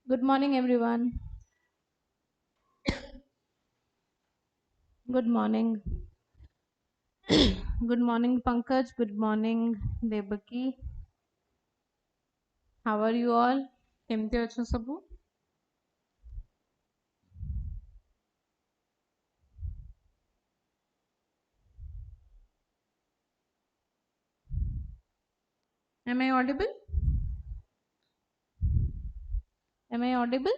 Good morning, everyone. Good morning. Good morning, Pankaj. Good morning, Debaki. How are you all? केमती अच्छो सबू? Am I audible? Am I audible?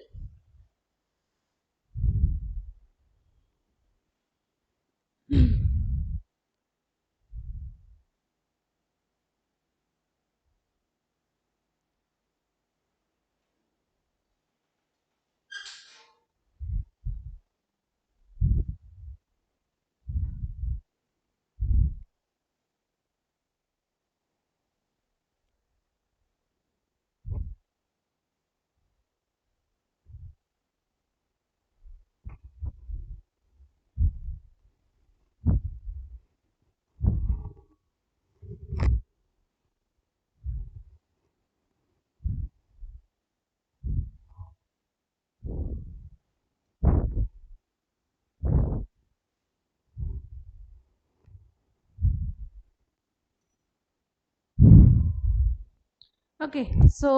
Okay, so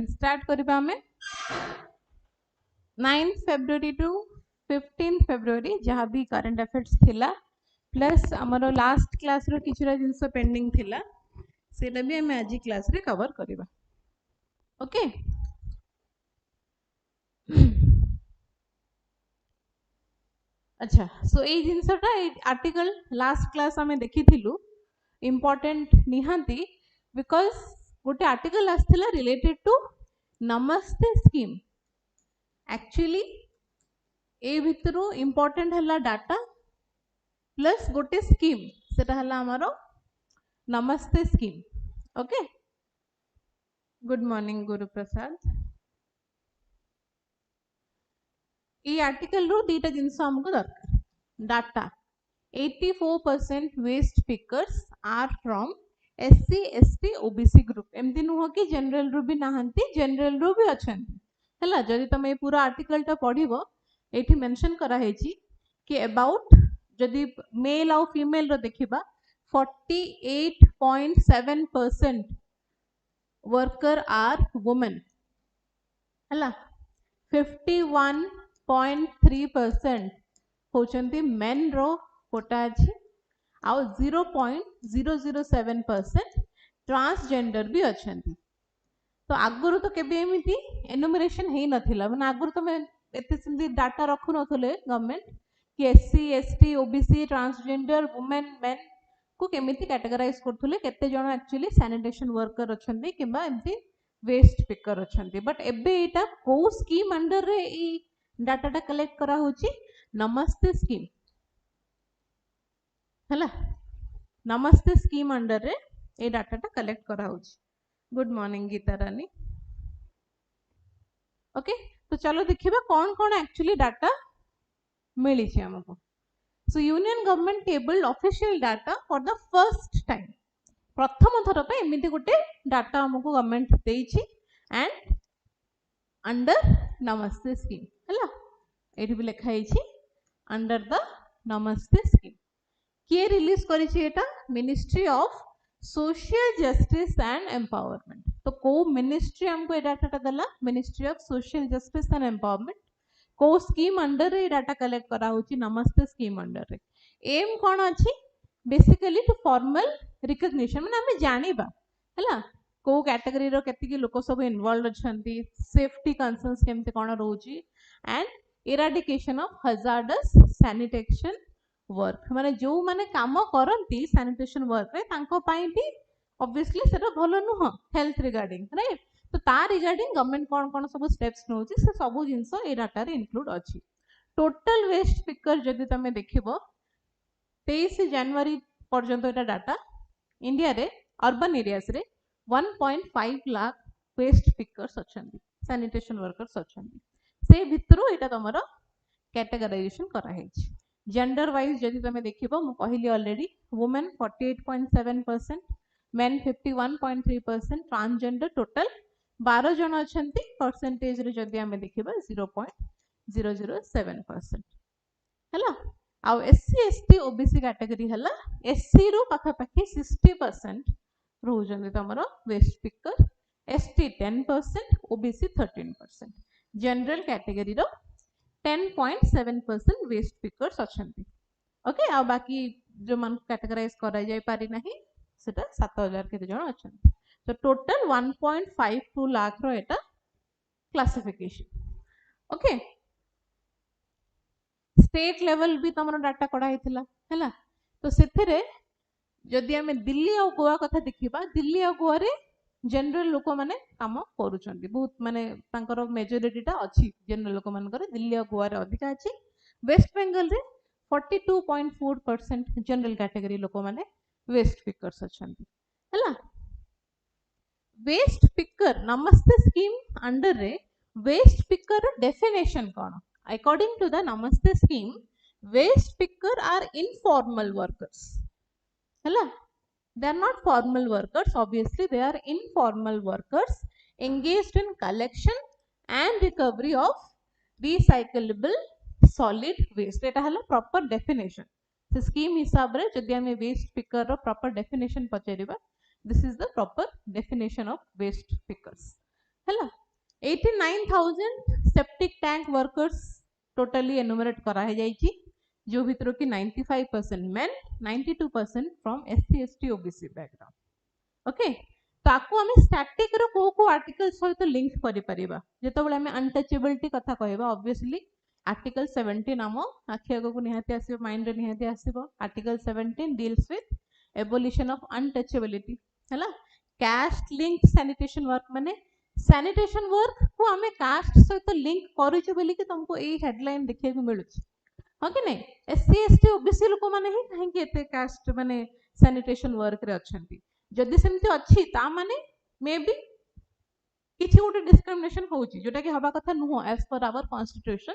start करिबा हमें 9th February to 15th February जहाँ भी current affairs थिला plus हमरो last class रो किछुरा जिंस pending थिला सेटा भी हमें आज क्लास रे कवर करिबा. ओके अच्छा सो ए जिनसटा आर्टिकल लास्ट क्लास हमें देखी थिलु इम्पोर्टेंट निहांती बिकॉज गोटे आर्टिकल आसथिला रिलेटेड टू नमस्ते स्कीम एक्चुअली ए भितरु इम्पोर्टेंट हला डाटा प्लस गोटे स्कीम सेटा हला हमारो नमस्ते scheme. Okay good morning Guru Prasad. ई आर्टिकल रो दीटा जिनस हमको दरकार data 84% waste pickers are from SC ST OBC group एमती नुह कि जनरल रू भी नहांती जनरल रू भी अछंती हला जदि तमे पूरा आर्टिकल टा पढिबो एठी मेंशन करा हेची कि अबाउट जदि मेल और फीमेल रो देखिबा 48.7% वर्कर आर वुमेन हला 51.3% होचंती मेन रो कोटा अछि आउ 0.007% ट्रांसजेंडर भी अछंती. तो आगुरु तो केबे एमिति एनुमरेशन हेई नथिला माने आगुरु तो मैं एते सिंधी डाटा रखु नथले गवर्नमेंट कि SC ST OBC transgender women men को केमिति कैटेगराइज करथुले केते जण एक्चुअली सैनिटेशन वर्कर अछंती किबा एमति वेस्ट पिकर अछंती बट एबे एटा को स्कीम अंडर रे ई डाटाटा कलेक्ट करा होची नमस्ते स्कीम हला नमस्ते स्कीम अंडर रे ए डाटाटा कलेक्ट करा होची. गुड मॉर्निंग गीता रानी. ओके तो चलो देखिबा कौन कौन एक्चुअली डाटा मिली छी हमको. सो union government table official data for the first time प्रथम थर पे एमिति गोटे डाटा हमको गवर्नमेंट देइछि एंड अंडर नमस्ते स्कीम हला एठी भी लिखा हिछि अंडर द नमस्ते स्कीम किए release करिछि Etah ministry of social justice and empowerment. तो को मिनिस्ट्री हमको ए डाटाटा दला ministry of social justice and empowerment को स्कीम अंडर रे डाटा कलेक्ट करा होछि नमस्ते स्कीम अंडर रे. एम कोन अछि बेसिकली टू फॉर्मल रिकॉग्निशन माने हमें जानिबा हला को कैटेगरी रो केति की लोक सब इन्वॉल्व अछंती सेफ्टी कंसर्न्स केमते कोन रहउछि and eradication of hazardous sanitation work माने जो माने काम करंती सैनिटेशन वर्क रे तांको पई भी ऑब्वियसली सेटा भलो नुह हेल्थ रिगार्डिंग राइट. तो ता रिगार्डिंग गवर्नमेंट कोन कोन सब स्टेप्स नउछि से सब जिंस ए डाटा रे इंक्लूड अछि. टोटल वेस्ट पिकर जदि तमे देखिबो 23 जनवरी पर्यंत एटा डाटा इंडिया रे अर्बन एरियास रे 1.5 लाख वेस्ट पिकर्स अछंती सैनिटेशन वर्कर्स अछंती से भितरो एटा तमरो कैटेगराइजेशन करा हेछि. जेंडर वाइज जदि तमे देखिबो मु कहली already women 48.7% main 51.3% transgender total 12 जन अछंती परसेंटेज रे जदी हमें देखिबा 0.007% हला आ एससी एसटी ओबीसी कैटेगरी हला एससी रो पाखा पाखी 60% रहउजंती तमरो waste speaker ST 10% OBC 13% general category रो 10.7% वेस्ट स्पीकर्स अछंती ओके आ बाकी जो मन कैटेगराइज करा जाय पारि नाही सेटा 7000 केते जण अछंती तो टोटल 1.52 लाख रो एटा क्लासिफिकेशन ओके स्टेट लेवल भी तमरो डाटा कढा हेतिला हैला तो सेथिरे जदि हमें दिल्ली और गोवा कथा देखिबा दिल्ली और गोवा रे जनरल लोक माने काम करूचंती बहुत माने तांकर मेजॉरिटीटा अछि जनरल लोक मानकर दिल्ली और गोवा रे अधिक अछि वेस्ट बंगाल रे 42.4% जनरल कैटेगरी लोक माने वेस्ट स्पीकर्स अछंती हैला waste picker Namaste scheme under रे वेस्ट स्पीकर डेफिनेशन कोन according to the namaste scheme waste speaker are informal workers हैला they are not formal workers obviously they are informal workers engaged in collection and recovery of recyclable solid waste एटा हला proper definition से scheme हिसाब रे जदि हमें waste speaker row proper definition पचेरिबा this is the proper definition of waste speakers हैला 89,000 septic tank workers totally enumerate करा है जाइची जो भितर की 95% men 92% from SC ST OBC background okay ताको हमें स्टैटिक रो को आर्टिकल सहित लिंक करि परिबा जेतबेले हमें अनटचेबिलिटी कथा कहबा ऑब्वियसली आर्टिकल 17 नाम आखिया को निहाती आसीबो माइंड रे निहाती आसीबो article 17 deals with abolition of untouchability हैला कास्ट लिंक सैनिटेशन वर्क माने सैनिटेशन वर्क को हमें कास्ट सहित लिंक करूछु बोली कि तुमको ए हेडलाइन देखिए को मिलुछि हां कि नहीं एससी एसटी ओबीसी लोक माने ही काहे कि एते कास्ट माने सैनिटेशन वर्क रे अछंती जदि सेमति अछि ता माने मे बी किछि गोटे डिस्क्रिमिनेशन होउछि जोटा कि हबा कथा नुहो as per our constitution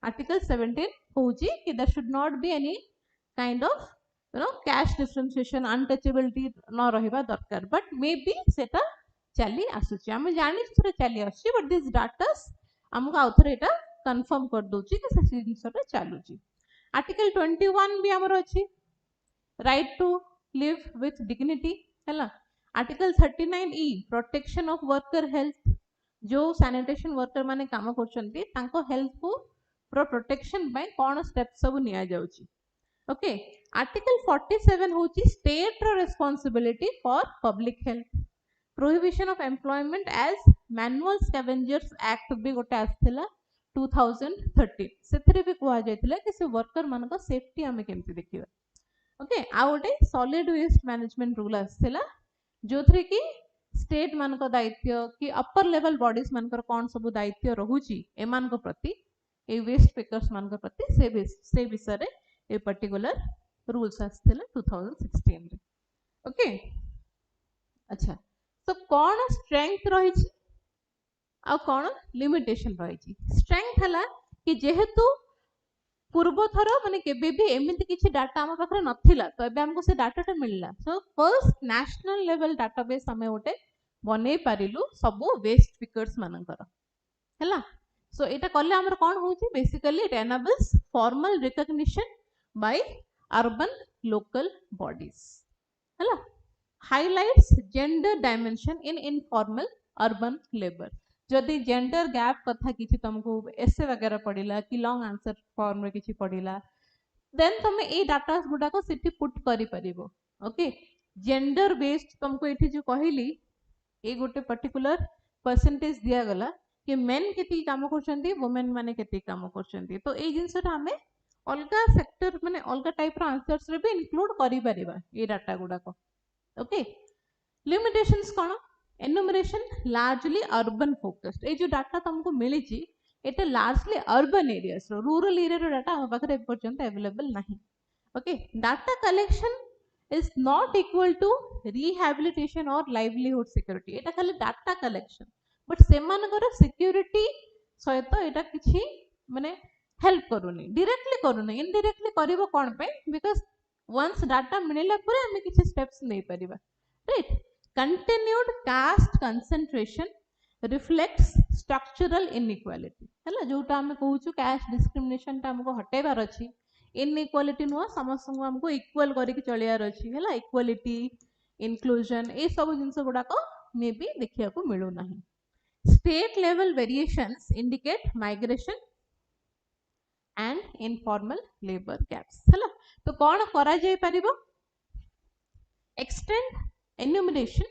article 17 होउछि कि there should not be any kind of you know caste differentiation untouchability न रहिबा दरकार बट मे बी सेटा चली आसुची हम जानि थरे चली आसुची बट दिस डाटास हमको आउथरे एटा कंफर्म कर दोची कि से जिनसरे चालुची आर्टिकल 21 भी हमर अछि right to live with dignity हैला आर्टिकल 39 ई प्रोटेक्शन ऑफ वर्कर हेल्थ जो सैनिटेशन वर्कर माने काम करचंती तांको हेल्थ को प्रोटेक्शन बाय कोन स्टेप सब निया जाउची ओके आर्टिकल 47 होची स्टेट रो responsibility for public health prohibition of employment as manual scavengers act भी गोटे आस्थिला 2013 सेथरे भी कुआ जायतिला कि से वर्कर मानक सेफ्टी हमें केमति देखिबा ओके आ गोटे सॉलिड वेस्ट मैनेजमेंट रूल आस्थिला जोथरे कि स्टेट मानक दायित्व कि अपर लेवल बॉडीज मानकर कोन सब दायित्व रहुची ए मानक प्रति ए वेस्ट स्पीकर्स मानक प्रति से विषय रे ए पर्टिकुलर रूल्स आस्थिला 2016 रे ओके अच्छा तो कौन स्ट्रेंथ रही आ कौन लिमिटेशन रही स्ट्रेंथ हला कि जेहेतु पूर्व थर माने केबे भी एमिति किछि डाटा हम पाखरे नथिला तो एबे हमको से डाटाटा मिलला so first national level database हमें ओटे बनै पारिलु सब वेस्ट स्पीकर्स मानकर हला सो एटा करले हमर कोन होची basically it enables formal recognition by urban local bodies हला highlights gender dimension in informal urban labor जदि जेंडर गैप कथा किछि तुमको एसे वगैरह पडिला कि लॉन्ग आंसर फॉर्म रे किछि पडिला देन तुम ए डाटा गुडा को सिटी पुट करि परिबो ओके जेंडर बेस्ड तुमको एठी जो कहली ए गोटे पर्टिकुलर परसेंटेज दिया गला कि मेन केति काम करछंती वुमेन माने केति काम करछंती तो ए जिंसटा हमें अलगा सेक्टर माने अलगा टाइप रो आंसर्स रे भी इंक्लूड करि परिबा ए डाटा गुडा को ओके लिमिटेशंस कोन एनुमरेशन लार्जली अर्बन फोकस्ड ए जो डाटा तुमको मिली ची एटा लार्जली अर्बन एरियास रो रूरल एरिया रो डाटा हम पाखरे पर्यंत अवेलेबल नाही okay data collection is not equal to rehabilitation और लाइवलीहुड सिक्योरिटी एटा खाली डाटा कलेक्शन बट सेमानकर सिक्योरिटी सहित एटा किछि माने हेल्प करूनी डायरेक्टली करूनी इनडायरेक्टली करिवो कोन पे बिकॉज़ once data मिलला परे हमें किछि स्टेप्स नै परिबा right continued caste concentration reflects structural inequality हैला जोटा हम कहूछु कास्ट डिस्क्रिमिनेशन टा हमको हटेबार अछि इनइक्वालिटी नुआ समस्त हमको इक्वल करके चलियार अछि हैला इक्वालिटी इंक्लूजन ए सब जिंस गुडा को मे भी देखिया को मिलु नाही state level variations indicate migration and informal labour gaps हैला तो कौन करा जाय परिबो extend enumeration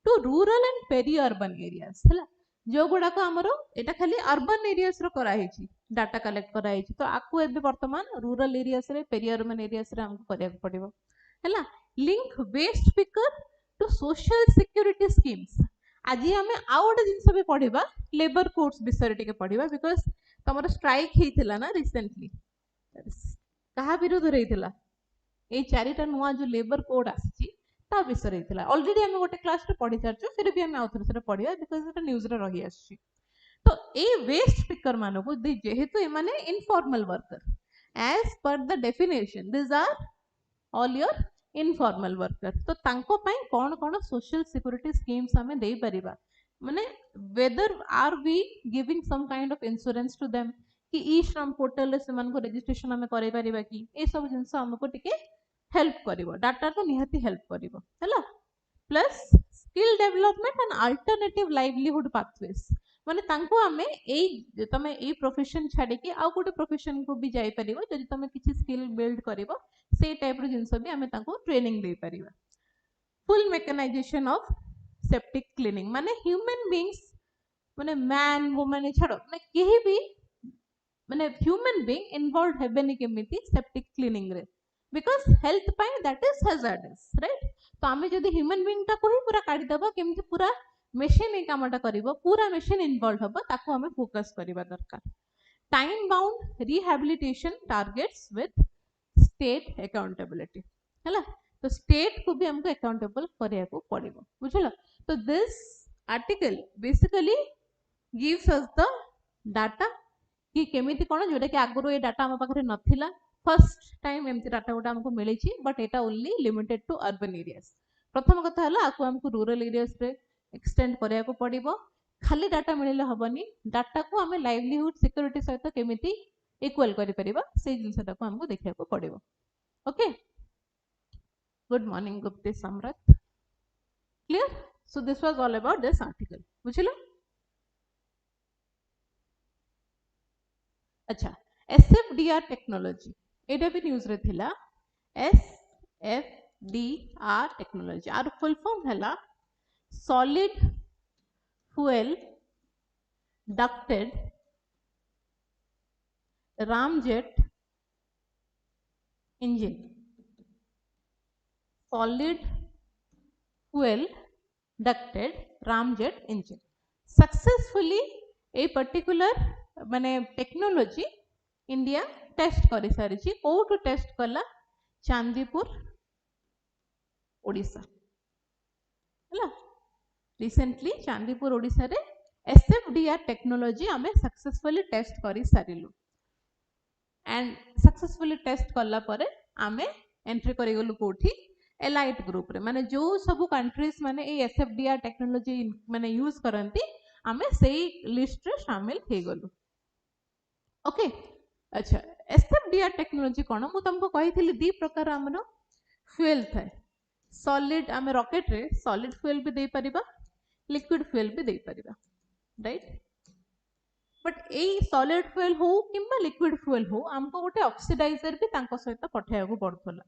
to rural and peri urban areas हैला जो गुडा को हमरो एटा खाली अर्बन एरियाज रो करा हेची डाटा कलेक्ट करा हेची तो आकु एबे वर्तमान रूरल एरियाज रे पेरी अर्बन एरियाज रे हमको करिया पड़िबो हैला link waste picker to social security schemes आज हमें आउ गोटे जिनस भी पढ़िबा लेबर कोड्स विषय टिके पढ़िबा बिकॉज तमरो स्ट्राइक हेतिला ना रिसेंटली कहा विरोध रहितिला ए चारिटा नुआ जो लेबर कोड आसी ता विषय रहितिला ऑलरेडी हम गोटे क्लास रे पढ़ि सारछु फिर भी हम आउथरे से पढ़िबा बिकॉज एटा न्यूज़ रे रही आसी तो ए वेस्ट पिकर मानो को जेहेतु ए माने informal worker as per the definition this are all your informal worker तो तांको पई कोन कोन सोशल सिक्योरिटी स्कीम्स हमें दे परिबा माने whether are we giving some kind of insurance to them कि ई श्रम पोर्टल से मन को रजिस्ट्रेशन हमें करे परिबा कि ए सब जिंस हमको टिके हेल्प करिवो डाटा तो निहाती हेल्प करिवो हैला plus skill development and alternative livelihood pathways माने तांको हमें एई तमे एई प्रोफेशन छाडी कि आ गोटे प्रोफेशन को भी जाई परिबो जदि तमे किछि स्किल बिल्ड करिवो से टाइप रो जिंस भी हमें तांको ट्रेनिंग दे परिबा full mechanisation of septic cleaning माने ह्यूमन बीइंग्स माने मैन वुमन छाडो माने केही भी माने ह्यूमन बीइंग इन्वॉल्व हेबेनी केमिति सेप्टिक क्लीनिंग रे बिकॉज हेल्थ पाई दैट इज हैजार्डस राइट तो आमे जदि ह्यूमन बीइंग टा को ही पूरा काढी दबा केमिति पूरा मशीन ए कामटा करिवो पूरा मशीन इन्वॉल्व हबो ताको हमें फोकस करिबा दरकार time bound rehabilitation targets with state accountability हैला तो स्टेट को भी हमको अकाउंटेबल करिया को पड़िबो बुझलो तो this article basically gives us the data कि केमिति कोन जोटा कि आगरो ए डाटा हम पाखरे नथिला फर्स्ट टाइम एमती डाटा गोटा हमको मिली बट एटा only limited to urban areas प्रथम कथा हला आकु हमको रूरल एरियाज रे एक्सटेंड करिया को पड़िबो खाली डाटा मिलिले हबनी डाटा को हमें लाइवलीहुड सिक्योरिटी सहित केमिति इक्वल करि परिबा से जिंसटा को हमको देखिया को पड़िबो okay good morning Gupte Samrat clear so this was all about this article बुझिलो अच्छा SFDR टेक्नोलॉजी एटा भी न्यूज़ रे थिला SFDR टेक्नोलॉजी आर फुल फॉर्म हला solid fuel ducted ramjet engine solid fuel ducted ramjet engine successfully a particular माने technology India test करि सारिछि कोठु टेस्ट कला चांदीपुर ओडिसा हला रिसेंटली चांदीपुर ओडिसा रे SFDR टेक्नोलॉजी हमें सक्सेसफुली टेस्ट करि सारिलु एंड सक्सेसफुली टेस्ट कला परे हमें एंट्री करि गलु कोठी एलाइट ग्रुप रे माने जो सब कंट्रीज माने ए SFDR टेक्नोलॉजी माने यूज करंती हमें सेही लिस्ट रे शामिल हे गलु ओके अच्छा SFDR टेक्नोलॉजी कोन मु तुमको कहि थिली दी प्रकार हमरो फ्यूल थाए सॉलिड आमे रॉकेट रे सॉलिड फ्यूल भी दे परिबा लिक्विड फ्यूल भी दे परिबा right but a solid fuel हो किंबा लिक्विड फ्यूल हो हमको गोटे ऑक्सीडाइजर भी तांको सहित पठाया को पड़थला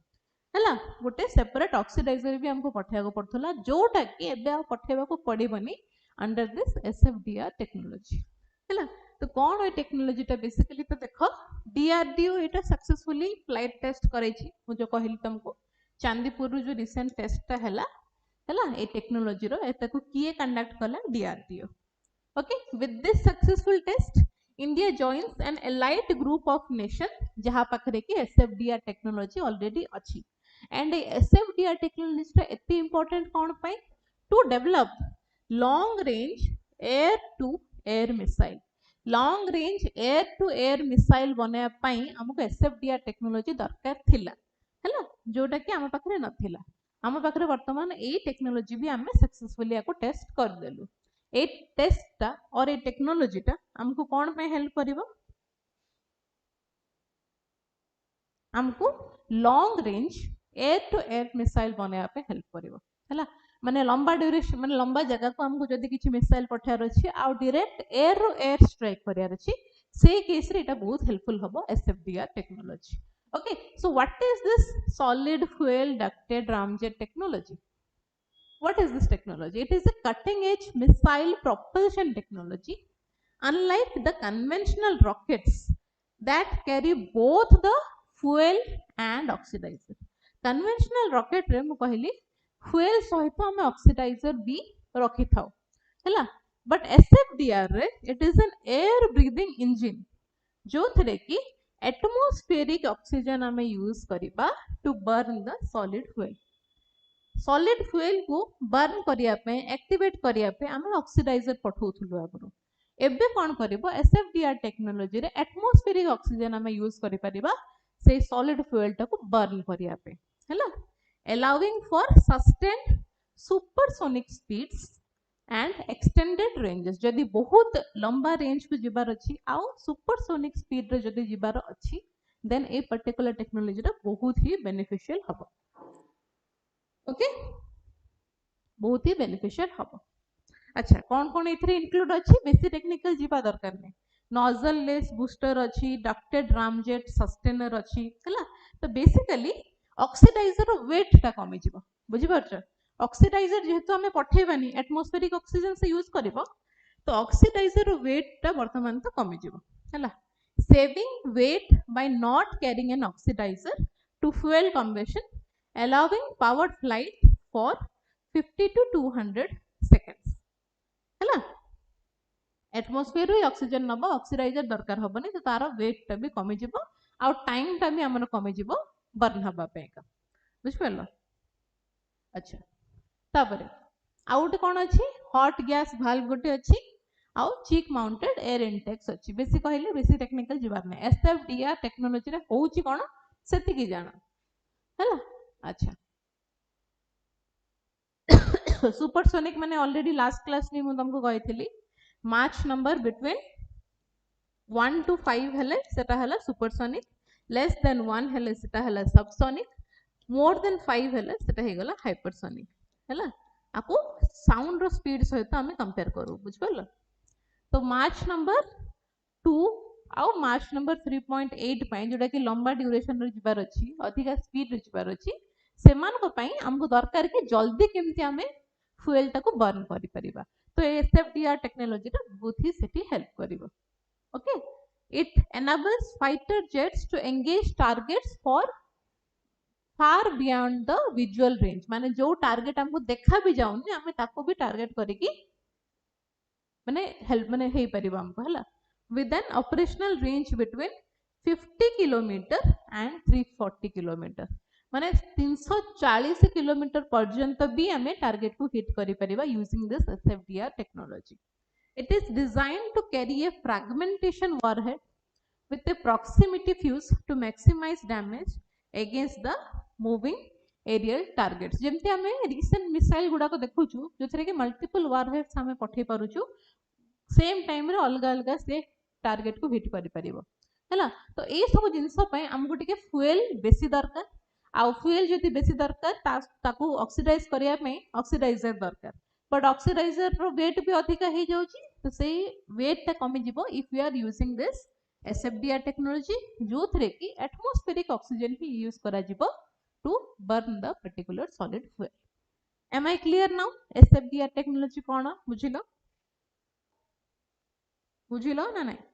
हैला गोटे सेपरेट ऑक्सीडाइजर भी हमको पठाया को पड़थला जोटा कि एबे आ पठाइबा को पड़िबनी अंडर दिस SFDR टेक्नोलॉजी हैला तो कौन है टेक्नोलॉजी टा बेसिकली तो देखो DRDO एटा सक्सेसफुली फ्लाइट टेस्ट करे छी मु जो कहली तुमको चांदीपुर जो रिसेंट टेस्ट टा हैला ए टेक्नोलॉजी रो एटा को किए कंडक्ट कला DRDO okay with this successful test India joins an elite group of nation जहां पाखरे की SFDR टेक्नोलॉजी ऑलरेडी अछि एंड SFDR टेक्नोलॉजी टा एते इंपोर्टेंट कौन पाई to develop long range air to air missile long range air to air missile बनाया पाई हमको SFDR टेक्नोलॉजी दरकार थिला हैला जोटा कि हम पाखरे नथिला हम पाखरे वर्तमान ए टेक्नोलॉजी भी हमें सक्सेसफुली याको टेस्ट कर देलु ए टेस्ट और ए टेक्नोलोजी हमको कौन पे हेल्प करिवो हमको long range air to air missile बनाया पे हेल्प करिवो हैला माने लंबा ड्यूरेशन माने लंबा जगह को हमको जदी किछि मिसाइल पठार अछि आ डायरेक्ट एयर रो एयर स्ट्राइक करियार अछि से केस रे एटा बहुत हेल्पफुल हबो SFDR technology okay so what is this solid fuel ducted ramjet technology what is this technology it is a cutting edge missile propulsion technology unlike the conventional rockets that carry both the fuel and oxidizer conventional rocket रे मु कहली fuel सहित हम oxidizer भी रखी थाउ हैला but SFDR रे it is an air breathing engine जो थरे की atmospheric oxygen हमें यूज करिबा to burn the solid fuel solid fuel को बर्न करिया पे एक्टिवेट करिया पे आमे ऑक्सीडाइजर पठौथुलु आगरो एबे कोन करबो एसएफडीआर टेक्नोलॉजी रे एटमॉस्फेरिक ऑक्सीजन आमे यूज करि परिबा से सॉलिड फ्यूल टाको बर्न करिया पे हैला allowing for sustained supersonic speeds and extended ranges जदी बहुत लंबा रेंज को जिबार अछि आउ सुपरसोनिक स्पीड रे जदी जिबार अछि देन ए पर्टिकुलर टेक्नोलॉजी रे बहुत ही बेनिफिशियल हबो ओके बहुत ही बेनिफिशियल हम अच्छा कौन कौन इथरे इंक्लूड अच्छी बेसी टेक्निकल जीवा दरकार नहीं नोजल लेस बूस्टर अच्छी डक्टेड रामजेट सस्टेनर अच्छी हैला तो बेसिकली ऑक्सीडाइजर वेट टा कमी जीवो बुझी परछ ऑक्सीडाइजर जेहेतु हमें पठेबानी एटमॉस्फेरिक ऑक्सीजन से यूज करबो तो ऑक्सीडाइजर वेट टा वर्तमान तो कमी जीवो हैला saving weight by not carrying an oxidizer to fuel conversion allowing powered flight for 50 to 200 seconds हैला एटमॉस्फेयर रो ऑक्सीजन नबो ऑक्सीडाइजर दरकार हबनी तो तारो वेट टा भी कमी जिवो आ टाइम टा भी हमन कमी जिवो बर्न हबा पे का बुझ परलो अच्छा तापरे आउट कोन अछि हॉट गैस वाल्व गोटे अछि आ चीक माउंटेड एयर इनटेक्स अछि बेसी कहले बेसी टेक्निकल जिबार नै एसएफडीआर टेक्नोलॉजी रे होउची कोन सेति की जाना हैला अच्छा सुपरसोनिक माने ऑलरेडी लास्ट क्लास में मु तुमको कहितली मार्च नंबर बिटवीन 1 to 5 हेले सेटा हला सुपरसोनिक लेस देन 1 हेले सेटा हला सबसोनिक मोर देन 5 हेले सेटा हे गला हाइपरसोनिक हैला आपको साउंड रो स्पीड सहित हमें कंपेयर करू बुझ परलो तो मार्च नंबर 2 आउ मार्च नंबर 3.8 पई जोडा कि लंबा ड्यूरेशन रे जिबार अछि अधिका स्पीड रे जिबार अछि सेमान को पई हमको दरकार कि जल्दी केमति हमें फ्यूल टाको बर्न करि परिबा तो एसएफडीआर टेक्नोलॉजी टा बहुत ही सेठी हेल्प करिवो okay it enables fighter jets to engage targets for far beyond the visual range माने जो टारगेट हमको देखा भी जाउनी हमें ताको भी टारगेट करिकि माने हेल्प माने हे परिबा हमको हला with an operational range between 50 kilometer and 340 kilometer माने 340 किलोमीटर पर्यंत भी हमें टारगेट को हिट करि परिबा using this SFDR technology it is designed to carry a fragmentation warhead with a proximity fuse to maximize damage against the moving aerial targets जेमति हमें recent missile गुडा को देखुछु जोथरे कि मल्टीपल वॉरहेड्स हमें पठे पारुछु सेम टाइम रे अलग अलग से टारगेट को hit करि परिबो हैला तो ए सब जिंस पय हमको टिके फ्यूल बेसी दरकार आ फ्यूल जति बेसी दरकार ताको ऑक्सीडाइज करिया में ऑक्सीडाइजर दरकार बट ऑक्सीडाइजर रो वेट भी अधिक हे जाउची तो से वेट ता कमी जिवो if you are using this SFDR technology जो थरे की एटमॉस्फेरिक ऑक्सीजन ही यूज करा जिवो to burn the particular solid fuel am I clear now SFDR technology कोन बुझिलो बुझिलो ना नहीं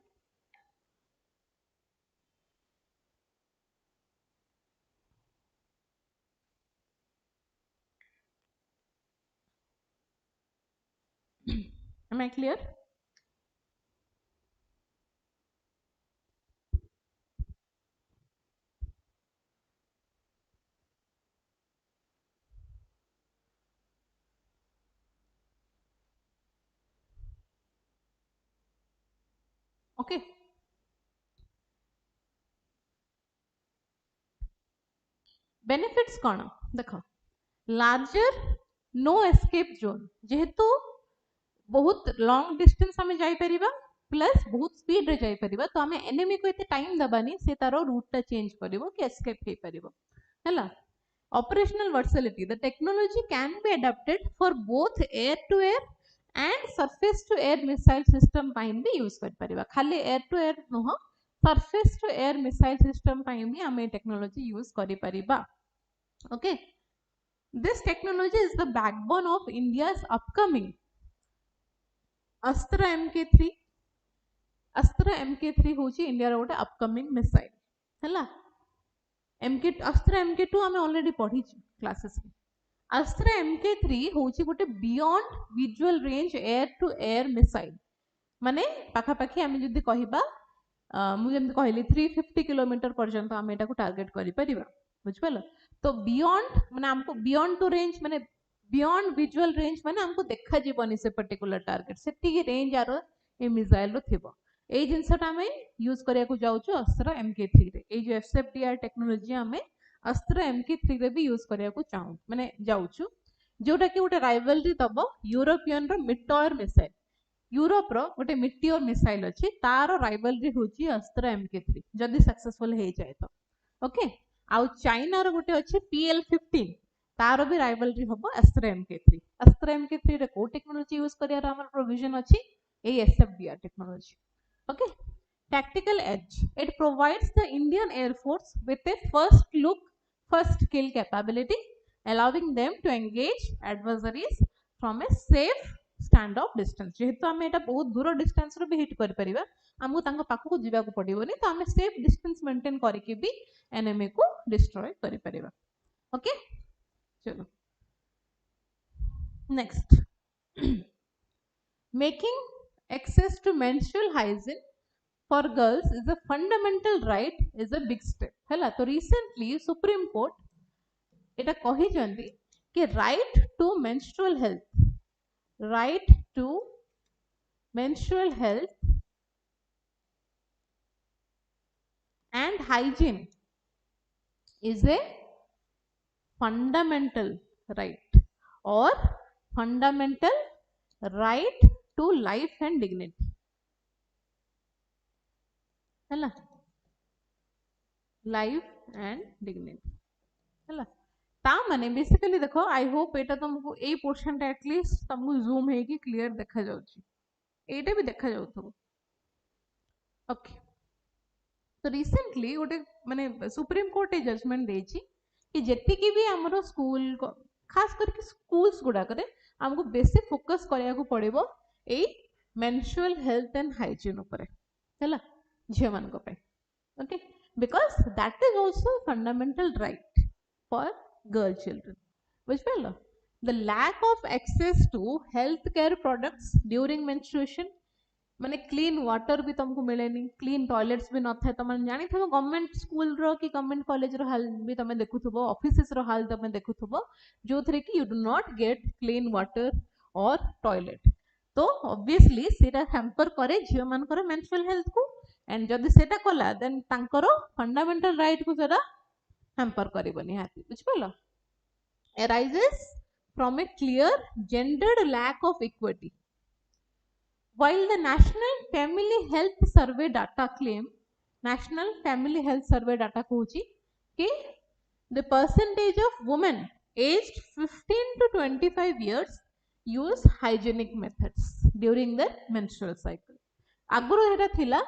am I clear okay benefits कौन देख लार्जर नो एस्केप जोन जेहेतु बहुत लॉन्ग डिस्टेंस आम जापरिबा प्लस बहुत स्पीड रे जापरिबा तो आम एनिमी को एते टाइम दबानी से तार रूट चेंज करिवो कि एस्केप हे परिबो हैला operational versatility the technology can be adapted for both air to air and surface to air missile system ପାଇଁ ବି यूज कर परिबा खाली air to air नुह surface to air missile system ପାଇଁ ବି ଆମେ technology यूज करि परिबा okay this technology is the backbone of India's upcoming Astra MK3 होची India रो गोटे अपकमिंग मिसाइल हैला Astra MK2 आमे ऑलरेडी पढ़ी क्लासेस में Astra MK3 होची गोटे beyond visual range air to air missile माने पाखा पाखी आमे जदी कहिबा मु जेम कहली 350 किलोमीटर पर्यंत आमे एटा को टारगेट करि परिबा बुझ पालो तो बियॉन्ड माने हमको बियॉन्ड टू रेंज माने बियॉन्ड विजुअल रेंज माने हमको देखा जीवनी से पर्टिकुलर टारगेट सेति की रेंज आरो ए मिसाइल रो थिबो ए जिनसटा हमें यूज करिया को जाउछु अस्त्र MK3 रे ए जो SFDR टेक्नोलॉजी हमें अस्त्र MK3 रे भी यूज करिया को चाहू माने जाउछु जोटा कि गोटे राइवलरी दबो यूरोपियन रो मिटॉयर मिसाइल यूरोप रो गोटे मिटियोर मिसाइल अछि तारो राइवलरी होची अस्त्र MK3 जदी सक्सेसफुल हे जाय तो ओके आउ चाइना रो गोटे अछि PL15 तारो भी राइवलरी होबो अस्त्र MK3 रे को टेक्नोलॉजी यूज करिया रो हमर प्रोविजन अछि ए SFDR technology okay tactical edge it provides the Indian Air Force with a first kill capability allowing them to engage adversaries from a safe stand off distance जेहेतु आम एटा बहुत दूर distance रो भी hit कर परिबा हमहु तांको पाखु को जिबा को पडिबोनी तो आम सेफ डिस्टेंस मेंटेन करके भी एनिमी को डिस्ट्रॉय करि परिबा ओके चलो next making access to menstrual hygiene for girls is a fundamental right is a big step हैला तो recently Supreme Court एटा कहि जंदी कि right to menstrual health and hygiene is a fundamental right or fundamental right to life and dignity हैला life and dignity हैला ता माने basically देखो आई होप एटा तुमको ए पोर्शन टा एटलीस्ट तुमको जूम है कि क्लियर देखा जाउची एटा भी देखा जाउथबो ओके तो रिसेंटली गोटे माने सुप्रीम कोर्ट ए जजमेंट देछि कि जेति की भी हमरो स्कूल को खास करके स्कूल्स गुडा करे हमको बेसी फोकस करिया को पड़िबो ए मेंस्ट्रुअल हेल्थ एंड हाइजीन ऊपर हैला झियो मान को पे okay because that is also fundamental right for girl children बुझ पालो the lack of access to health care products during menstruation माने क्लीन वाटर भी तुमको मिलेनी क्लीन टॉयलेट्स भी न थाए तुम जानी थबो गवर्नमेंट स्कूल रो कि गवर्नमेंट कॉलेज रो हाल भी तुम देखुथबो ऑफिसेस रो हाल तुम देखुथबो जो थरे कि you do not gate clean water और टॉयलेट तो ऑब्वियसली सेटा हैम्पर करे झियो मान करे मेंस्ट्रुअल हेल्थ को एंड जदी सेटा कला देन तांकरो फंडामेंटल राइट को सेटा हैम्पर करबो निहाती बुझ पालो arises from a clear gendered lack of equity. While the National Family Health Survey data claim, National Family Health Survey data कहूची कि the percentage of women aged 15 to 25 years use hygienic methods during their menstrual cycle. आगुरो हेटा थिला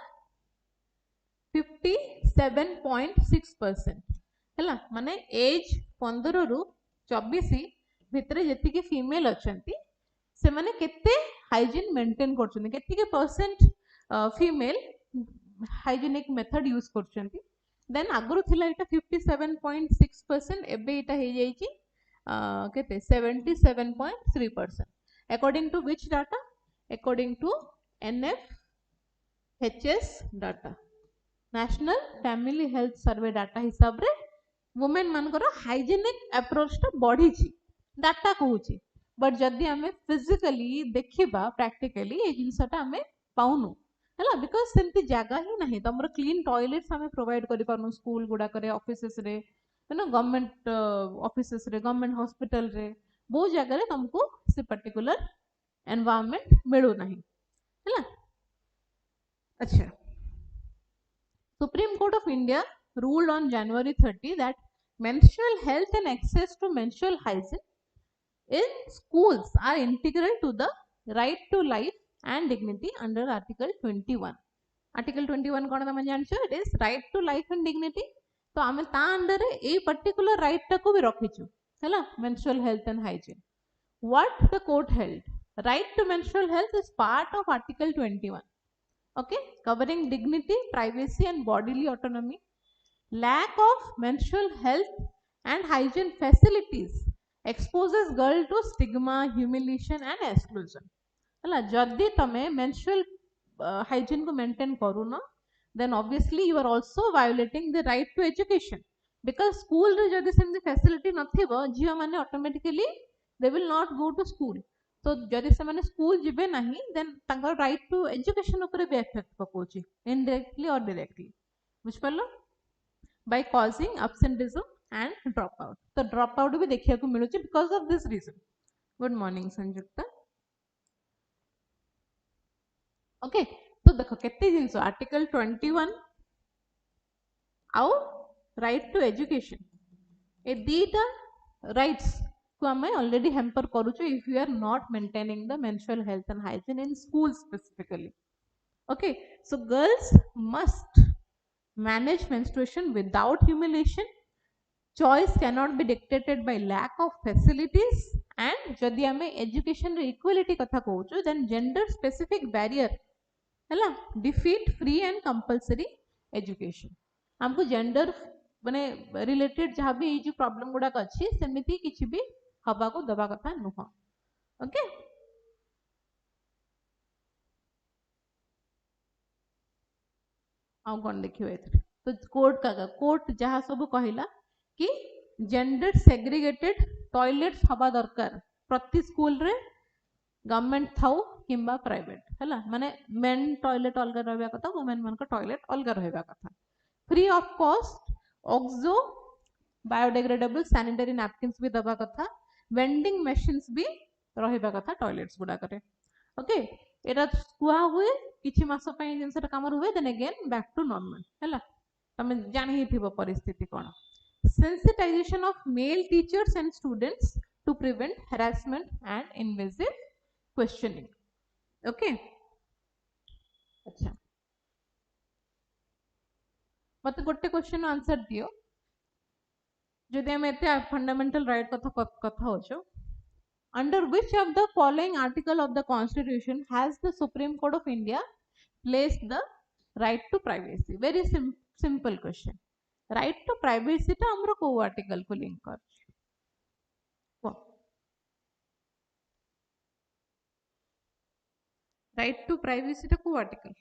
57.6% हैला माने as 15 रु 24 भितरे जति के female अछंती से माने केते हाइजीन मेंटेन करछन केते के percent female hygienic method use करछन देन आगुरो थिला एटा 57.6% एबे एटा हे जाई छी केते 77.3% according to which data according to NFHS data national family health survey data हिसाब रे वुमेन मानकर हाइजीनिक अप्रोच टा बढ़ी छी डाटा कहूची बट जदी हमें फिजिकली देखिबा प्रैक्टिकली ए जिंसटा हमें पाउनु हैला बिकॉज़ सेंती जगह ही नहीं तमरो क्लीन टॉयलेट्स हमें प्रोवाइड करि पानु स्कूल गुडा करे ऑफिसेस रे नो गवर्नमेंट ऑफिसेस रे गवर्नमेंट हॉस्पिटल रे बहुत जगह रे तुमको से पर्टिकुलर एनवायरनमेंट मिलू नहीं है। अच्छा, Supreme Court of India ruled on January 30 that menstrual health and access to menstrual hygiene in schools are integral to the right to life and dignity under Article 21. Article 21 कौन तमे जानछो? It is right to life and dignity. तो आमे ता under a particular right टा को भी रखिछु हैला, menstrual health and hygiene. What the court held? Right to menstrual health is part of Article 21. Okay, covering dignity, privacy and bodily autonomy. Lack of menstrual health and hygiene facilities exposes girl to stigma, humiliation and exclusion. हैला, जदि तमे menstrual hygiene को maintain करूनो, then obviously you are also violating the right to education, because school रे जदि सेमती facility नथिबो, झियो माने automatically they will not go to school. तो जदि से माने स्कूल जिबे नहीं, then तांकर right to education ऊपर भी effect पकोची indirectly or directly, बुझ पालो, by causing absenteeism and dropout. तो dropout भी देखिया को मिलुची because of this reason. Good morning Sanyukta. Okay, तो देखो केते जिंस आर्टिकल 21 आउ राइट टू एजुकेशन, ए दीटा राइट्स को हमें ऑलरेडी हैम्पर करूछु if you are not maintaining the menstrual health and hygiene in school specifically. Okay, so girls must manage menstruation without humiliation. Choice cannot be dictated by lack of facilities. And जदि हमें education रे equality कथा कहूछु, then gender specific barrier हैला defeat free and compulsory education. हमको gender माने related जहाँ भी जो प्रॉब्लम गुड़ाक अच्छी सेमिति किछि भी हवा को दबा कथा नुह. ओके, आउ कौन देखियो एथरे. तो कोर्ट जहाँ सब कहला कि जेंडर सेग्रीगेटेड टॉयलेट्स हवा दरकार प्रति स्कूल रे, गवर्नमेंट थाउ किंबा प्राइवेट हैला, माने मेन टॉयलेट अलग रहबा कथा, वुमेन मन का टॉयलेट अलग रहबा कथा. Free of cost oxo biodegradable sanitary napkins भी दबा कथा, वेंडिंग मशीन्स भी रहबा कथा टॉयलेट्स गुडा करे. ओके, एटा कुआ हुए किछि मास पय जिनसटा काम हुए, then again back to normal हैला. तमे जानि ही थिबो परिस्थिति कोन. Sensitisation of male teachers and students to prevent harassment and invasive questioning. Okay, अच्छा मत गोटे क्वेश्चन आंसर दियो. जदि हम एते फंडामेंटल राइट कथा होचो, under which of the following article of the constitution has the Supreme Court of India placed the right to privacy? Very simple question. Right to privacy ता हमरो को आर्टिकल को link कर. राइट टू प्राइवेसी टा को article?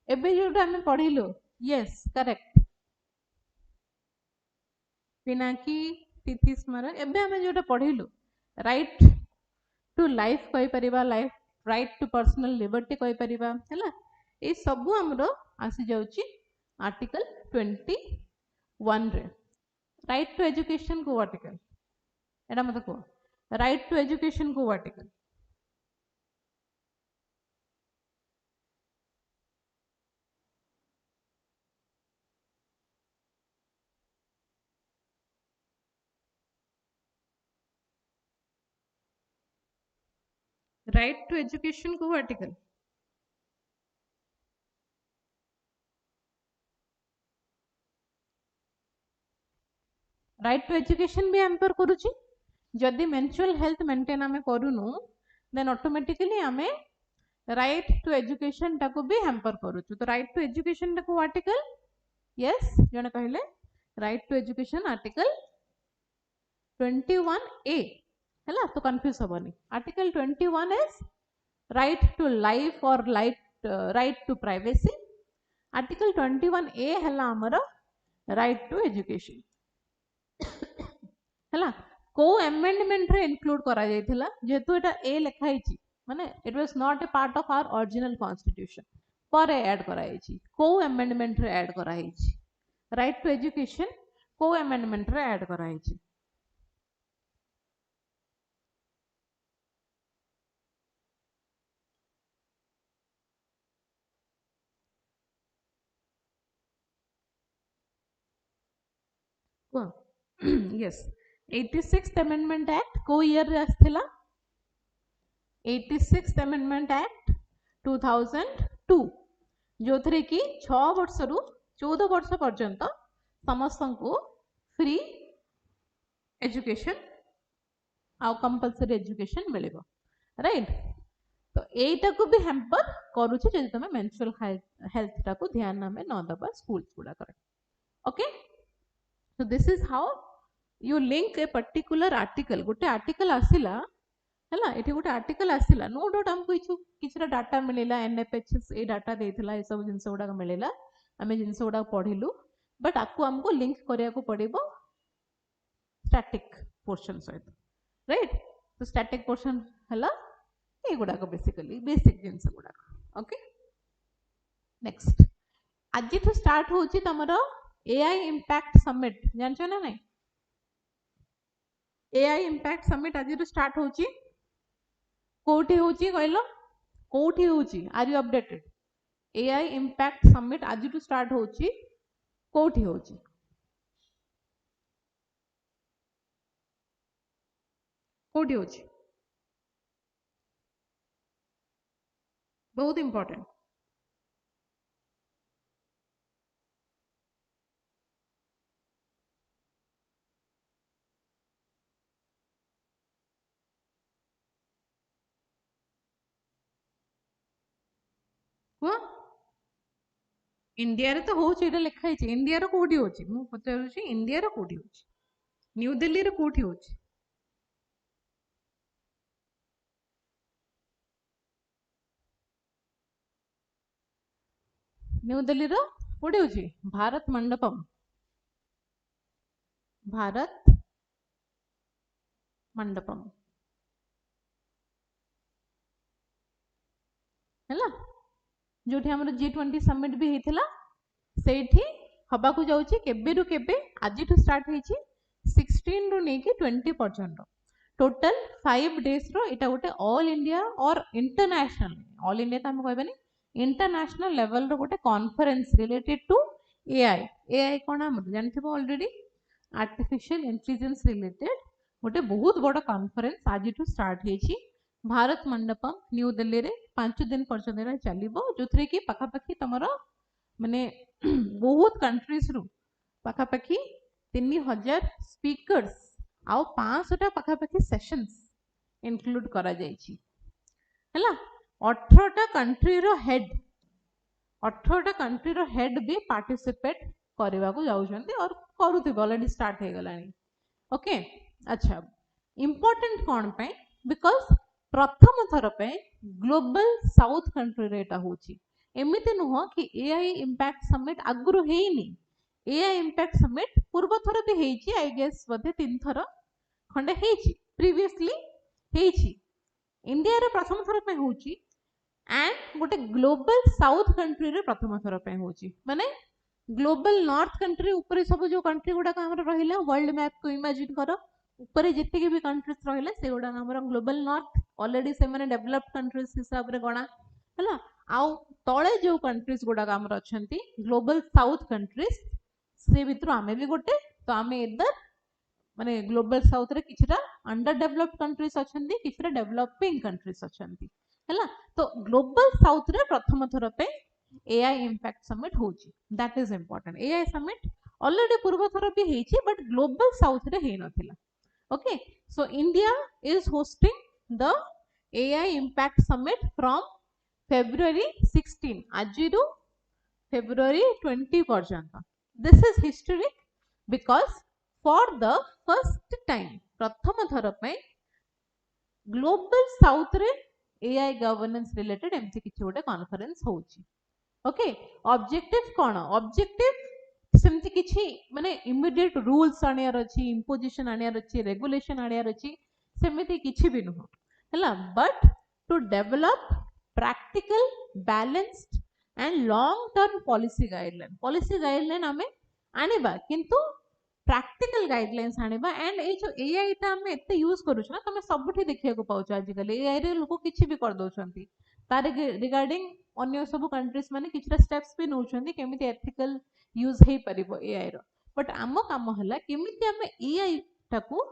एबे जोटा हमें पढ़िलो, यस करेक्ट, पिनाकी तिथि स्मरण. एबे हमें जोटा पढ़िलो राइट टू लाइफ कहि परिबा, life right to personal liberty कहि परिबा हैला. ए सब हमरो आसी जाउची आर्टिकल 21 रे. राइट टू एजुकेशन को आर्टिकल एटा मत को. राइट टू एजुकेशन को आर्टिकल? राइट टू एजुकेशन को आर्टिकल? राइट टू एजुकेशन भी हैम्पर करूची. जदि मेंस्ट्रुअल हेल्थ मेंटेन आमे करूनु, देन ऑटोमेटिकली आमे राइट टू एजुकेशन टाको भी हैम्पर करूछु. तो राइट टू एजुकेशन टाको आर्टिकल? यस, जने कहले right to education article 21A हैला तो कंफ्यूज होबनी article 21 is right to life और राइट टू प्राइवेसी आर्टिकल 21 ए हैला हमर राइट टू एजुकेशन हैला को अमेंडमेंट रे इंक्लूड करा जायथिला जेतु एटा ए लिखा हिची माने it was not a part of our original constitution पर ऐड करा हिची को अमेंडमेंट रे ऐड करा हिची राइट टू एजुकेशन को अमेंडमेंट रे ऐड करा हिची yes 86th amendment act को ईयर रे आस्थिला 86th amendment act 2002 जो थरे कि 6 वर्ष रु 14 वर्ष पर्यंत समस्त को फ्री एजुकेशन आ कंपलसरी एजुकेशन मिलेबो राइट तो एटा को भी हैम्पर करूची जदि तमे मेंस्ट्रुअल हेल्थ टा को ध्यान में न दबा स्कूल्स गुडा करे okay so this is how you link a particular article गोटे आर्टिकल आसिला हैला एठी गोटे आर्टिकल आसिला नो डाउट हमको किछरा डाटा मिलेला एनएफएचएस ए डाटा देथिला ए सब जिंस गुडा मिलेला हमें जिंस गुडा पढिलु बट आपको हमको लिंक करिया को पड़िबो स्टैटिक पोर्शन सहित राइट तो स्टैटिक पोर्शन हैला ए गुडा को बेसिकली बेसिक जिंस गुडा ओके नेक्स्ट आज तो स्टार्ट होची तमरो एआई इंपैक्ट समिट जानछो ना नहीं एआई इंपैक्ट समिट आज तो स्टार्ट होची कोठी होची कहलो कोठी होची are you updated AI impact summit आज तो स्टार्ट होची कोठी होची कोठी होची बहुत इंपॉर्टेंट हुआ इंडिया रे तो होची एटा लिखा हिची इंडिया रो कोठी होची मु पचारुची इंडिया रो कोठी होची न्यू दिल्ली रो कोठी होची न्यू दिल्ली रो कोठी होची भारत मंडपम हैला जोठी हमर G20 समिट भी हेतिला सेठी हबा को जाउची केबे रु केबे आज टू स्टार्ट हेची 16 रु नेकी 20 पर्यंत टोटल 5 डेज रो एटा गोटे ऑल इंडिया और इंटरनेशनल ऑल इंडिया त हम कहबेनी इंटरनेशनल लेवल रो गोटे conference related to AI AI कोन हम जानथिबो ऑलरेडी आर्टिफिशियल इंटेलिजेंस रिलेटेड गोटे बहुत बड़ कॉन्फ्रेंस आज टू स्टार्ट हेची भारत मंडपम न्यू दिल्ली रे 5 दिन पर्यंत चलिबो जोथरे कि पाखापाखी तमरो माने बहुत कंट्रीज रु पाखापाखी 3000 स्पीकर्स आउ 500 पाखापाखी सेशंस इंक्लूड करा जायछि हैला 18टा कंट्री रो हेड 18टा कंट्री रो हेड भी पार्टिसिपेट करबा को जाउछन्ती और करूथि ऑलरेडी स्टार्ट हे गलानी ओके अच्छा इंपोर्टेंट कोन पे बिकॉज़ प्रथम थर पे ग्लोबल साउथ कंट्री रे एटा होची एमिति नुह कि एआई इंपैक्ट समिट आगुरु हेइनी एआई इंपैक्ट समिट पूर्व थर भी हेची आई गेस बधे 3 थर खंडे हेची प्रीवियसली हेची इंडिया रे प्रथम थर पे होची एंड गोटे ग्लोबल साउथ कंट्री रे प्रथम थर पे होची माने ग्लोबल नॉर्थ कंट्री ऊपर सब जो कंट्री गुडा हमर रहिला वर्ल्ड मैप को इमेजिन करो ऊपर जितके भी कंट्रीज रहिले से गुडा हमर ग्लोबल नॉर्थ ऑलरेडी से माने डेवलप्ड कंट्रीज हिसाब रे गणा हला आउ तळे जो कंट्रीज गुडा हमर अछंती ग्लोबल साउथ कंट्रीज से भितर आमे भी गोटे तो आमे इधर माने ग्लोबल साउथ रे किछरा अंडर डेवलप्ड कंट्रीज अछंती किछरा डेवलपिंग कंट्रीज अछंती हला तो ग्लोबल साउथ रे प्रथम थर पे एआई इंपैक्ट समिट होची that is important AI summit already पूर्व थर भी हेची बट ग्लोबल साउथ रे हे नथिला okay so India is hosting the AI impact summit from February 16 आजिरु February 20 पर्यंत this is historic because for the first time प्रथम थर पे ग्लोबल साउथ रे एआई गवर्नेंस रिलेटेड एमसी किछि गोटे कॉन्फ्रेंस होउची ओके ऑब्जेक्टिव कोन ऑब्जेक्टिव सेमती किछि माने इमीडिएट रूल्स आनियार अछि इंपोजिशन आनियार अछि रेगुलेशन आनियार अछि सेमिति किछि भी नुह हला but to develop practical balanced and long term policy guideline आमे आनिबा किंतु प्रैक्टिकल गाइडलाइंस आनिबा एंड ए जो एआई ता हम एते यूज करू छ ना तमे सबठी देखिया को पाउछ आज कल एआई रे लोक किछि भी कर दउछंती तारे रिगार्डिंग अन्य सब कंट्रीज माने किछटा स्टेप्स भी नउछंती केमिति एथिकल यूज हे परिबो एआई रो बट आम काम हला केमिति हम एआई टाकू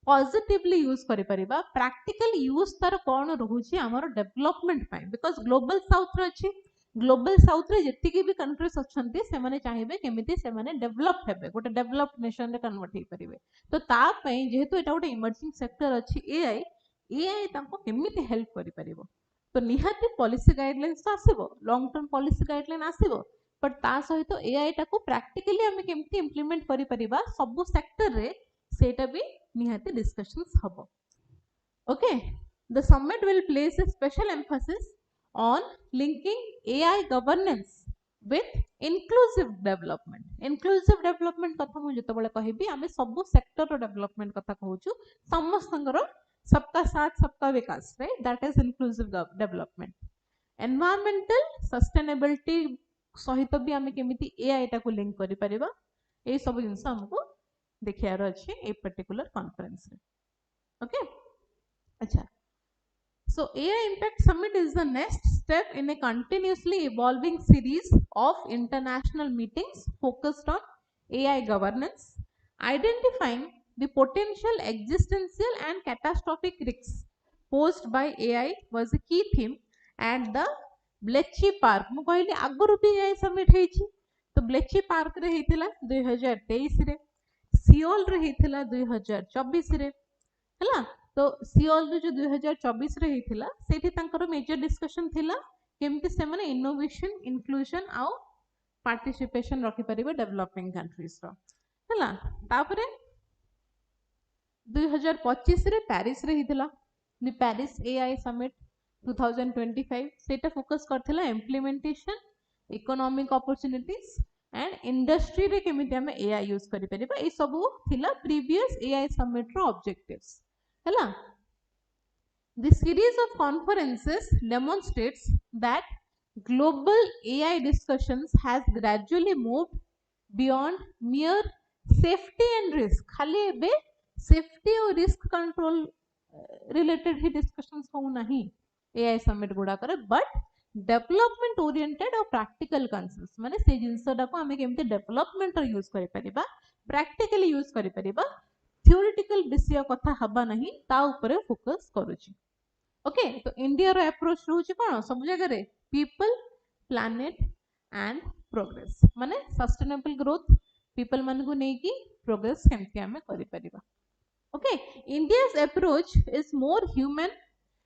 पॉजिटिवली यूज करि परिबा प्रैक्टिकल यूज तार कोन रहउची हमर development pi because global south रे अछि ग्लोबल साउथ रे जति भी कंट्रीज अच्छे से माने चाहिए केमिति से माने डेवलप हेबे गोटे डेवलप्ड नेशन रे कन्वर्ट हे परिबे तो ता पई जेहेतु एटा गोटे इमर्जिंग सेक्टर अछि एआई एआई तांको केमिति हेल्प करि परिबो तो निहाती पॉलिसी गाइडलाइंस तो आसीबो लॉन्ग टर्म पॉलिसी गाइडलाइन आसीबो बट ता सहित एआई टाको प्रैक्टिकली हम केमिति इंप्लीमेंट करि परिबा सब सेक्टर रे सेटा भी निहाती डिस्कशंस हबो okay the summit will place a special emphasis on linking AI governance with inclusive development. Inclusive development कथा मु जते बळे कहिबी आमे सब सेक्टर रो डेवलपमेंट कथा कहूछु समस्तंगर सबका साथ सबका विकास right that is inclusive development. Environmental sustainability सहित भी आमे केमिति AI टा को लिंक करि परिबा ए सब जिंस हमको देखियार अछि ए पर्टिकुलर कॉन्फ्रेंस रे ओके अच्छा So AI Impact Summit is the next step in a continuously evolving series of international meetings focused on AI governance. Identifying the potential existential and catastrophic risks posed by AI was a key theme and the Bletchley Park मु कहली आगुरु भी AI Summit हेछि तो Bletchley Park रे हेतिला 2023 रे Seoul रे हेतिला 2024 रे हला तो सियोल रे जो 2024 रे हेतिला सेठी तांकर मेजर डिस्कशन थिला केमति से माने इनोवेशन इंक्लूजन आउ पार्टिसिपेशन रखि परिबे डेवलपिंग कंट्रीज रो हला तापरे 2025 रे पेरिस रे हेतिला द पेरिस एआई समिट 2025 सेटा फोकस करथिला implementation economic opportunities and industry रे केमिति हम एआई यूज करि परिबा ए सब थिला प्रीवियस एआई समिट रो ऑब्जेक्टिव्स हला The series of conferences demonstrates that global AI discussions has gradually moved beyond mere safety and risk. खाली एबे safety और risk control related ही discussions हो नहीं AI summit गुड़ा करे but development oriented और practical concerns माने से जिंस डा को हमें केमते development रो यूज करि परिबा practically यूज करि परिबा theoretical विषय कथा हबा नहीं ता ऊपर फोकस करूची ओके तो इंडिया रो अप्रोच रहउची कोन सब जगह रे पीपल प्लैनेट एंड प्रोग्रेस माने सस्टेनेबल ग्रोथ पीपल मन को नै की प्रोग्रेस केमति हमें करि परिबा okay India's approach is more human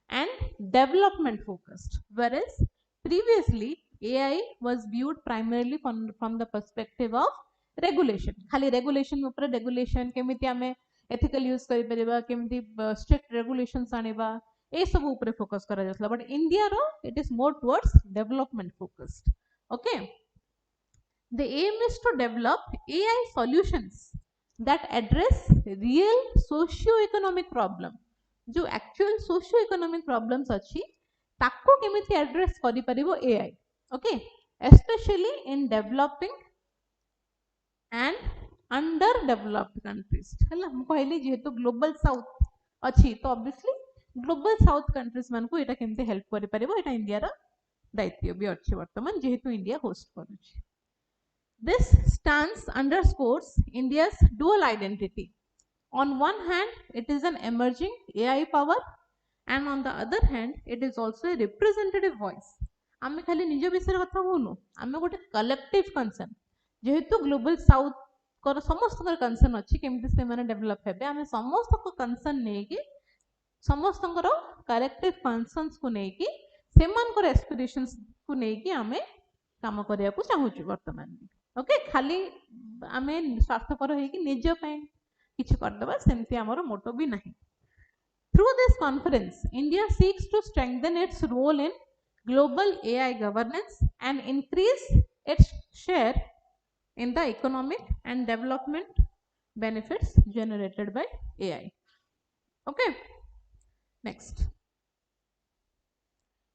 and development focused whereas previously AI was viewed primarily from the perspective of regulation खाली रेगुलेशन ऊपर रेगुलेशन केमिति हमें एथिकल यूज करि परिबा केमिति स्ट्रिक्ट रेगुलेशंस आनिबा ए सब ऊपर फोकस करा जासला बट इंडिया रो it is more towards development focused okay the aim is to develop AI solutions that address real socio economic problem जो एक्चुअल सोशियो इकोनॉमिक प्रॉब्लम्स अछि ताको केमिति एड्रेस करि परिबो AI okay specially in developing and under developed countries हला हम कहली जेहेतु ग्लोबल साउथ अछि तो ऑब्वियसली ग्लोबल साउथ कंट्रीज मान को एटा केमते हेल्प करि परिबो एटा इंडिया रा दायित्व भी अछि वर्तमान जेहेतु इंडिया होस्ट करूछि this stands underscores India's dual identity on one hand it is an emerging AI power and on the other hand it is also a representative voice आमे खाली निज विषय कथा होनु आमे गोटे कलेक्टिव कंसर्न जेहेतु ग्लोबल साउथ कर समस्त कंसर्न अछि केमते से माने डेवलप हेबे आमे समस्त को कंसर्न नै कि समस्तंकर कलेक्टिव कंसर्न्स को नै कि सेमानकर एस्पिरेशंस को नै कि आमे काम करिया को चाहूछु वर्तमान ओके खाली आमे स्वार्थपर हे कि निज पय किछ कर दबा सेमति हमर मोटो भी नहीं Through this conference, India seeks to strengthen its role in global AI governance and increase its share in the economic and development benefits generated by AI. Okay, next.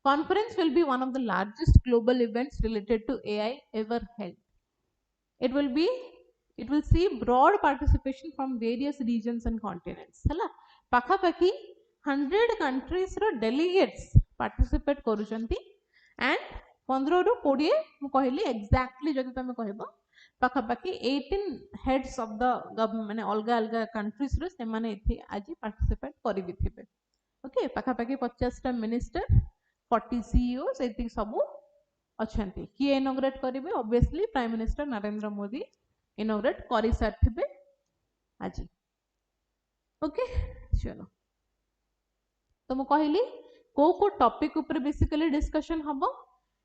Conference will be one of the largest global events related to AI ever held. It will see broad participation from various regions and continents. Hala, pakapaki 100 countries ro delegates participate करूचंती and 15 ରୁ 20 ମୁଁ କହିଲି exactly ଯଦି ତମେ କହିବ ପାଖାପାଖି 18 heads of the ମାନେ ଅଲଗା ଅଲଗା countries ରେ ସେମାନେ ଏଠି ଆଜି participate କରିବି ଥିବେ. ଓକେ, ପାଖାପାଖି 50ଟା ମିନିଷ୍ଟର 40 CEOs ଏତିକି ସବୁ ଅଛନ୍ତି. କିଏ ଇନୋଗ୍ରେଟ୍ କରିବେ? obviously prime minister Narendra Modi inaugurate କରି ସାରିଥିବେ ଆଜି. ଓକେ, ଚलो ତ ମୁଁ କହିଲି କୋଉ ଟପିକ ଉପରେ ବେସିକାଲି डिस्कशन हबो.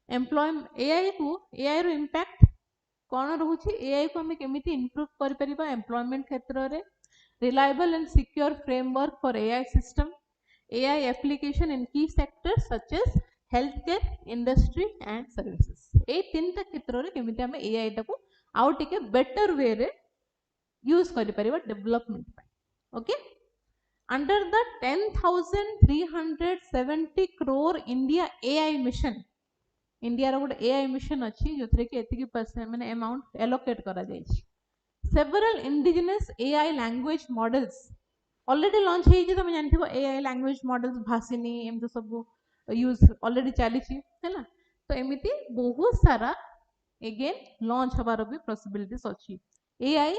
एआई रो इम्पैक्ट कौन रहुछि, एआई को हमें केमिति इम्प्रूव करि परिबा एम्प्लॉयमेंट क्षेत्र रे, reliable and secure framework for AI system, AI application in key sectors such as health care, industry and services. ए तीनटा क्षेत्र रे केमिति हमें एआई टाको आउ टिके बेटर वे रे यूज करि परिबा डेवलपमेंट पय. Okay, under the 10,370 crore India AI mission, India रो गोटे एआई मिशन अछि जोथरे कि एतिकी परसेंट माने अमाउंट एलोकेट करा जाय छी. Several indigenous AI language models already launch हे जे, तुम जानथिबो एआई लैंग्वेज मॉडल्स भासिनी एम तो सब यूज ऑलरेडी चली छी हैला. तो एमिति बहुत सारा अगेन लॉन्च हबार भी पॉसिबिलिटीज अछि. AI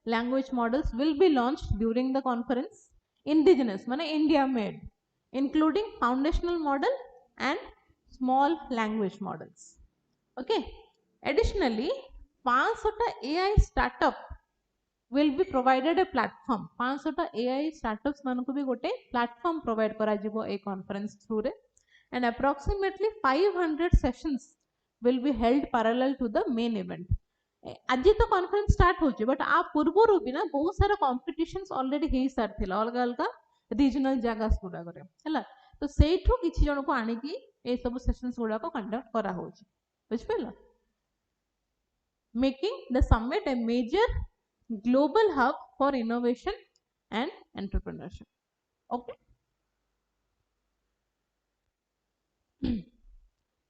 language models will be launched during the conference. Indigenous माने India made, including foundational model and small language models. Okay, additionally 500 AI startup will be provided a platform. 500 AI startups मानको भी गोटे platform provide करा जिवो ए conference through रे, and approximately 500 sessions will be held parallel to the main event. आज तो conference start होची, but आ पूर्वरु भी ना बहुत सारा कॉम्पिटिशन्स ऑलरेडी हे सार थिला अलग अलग रीजनल जगह गुडा करे हैला. तो सेठू किछि जण को आनी की ए सब सेशंस गुडा को कंडक्ट करा होची, बुझ पेला, making the summit a major global hub for innovation and entrepreneurship. Okay,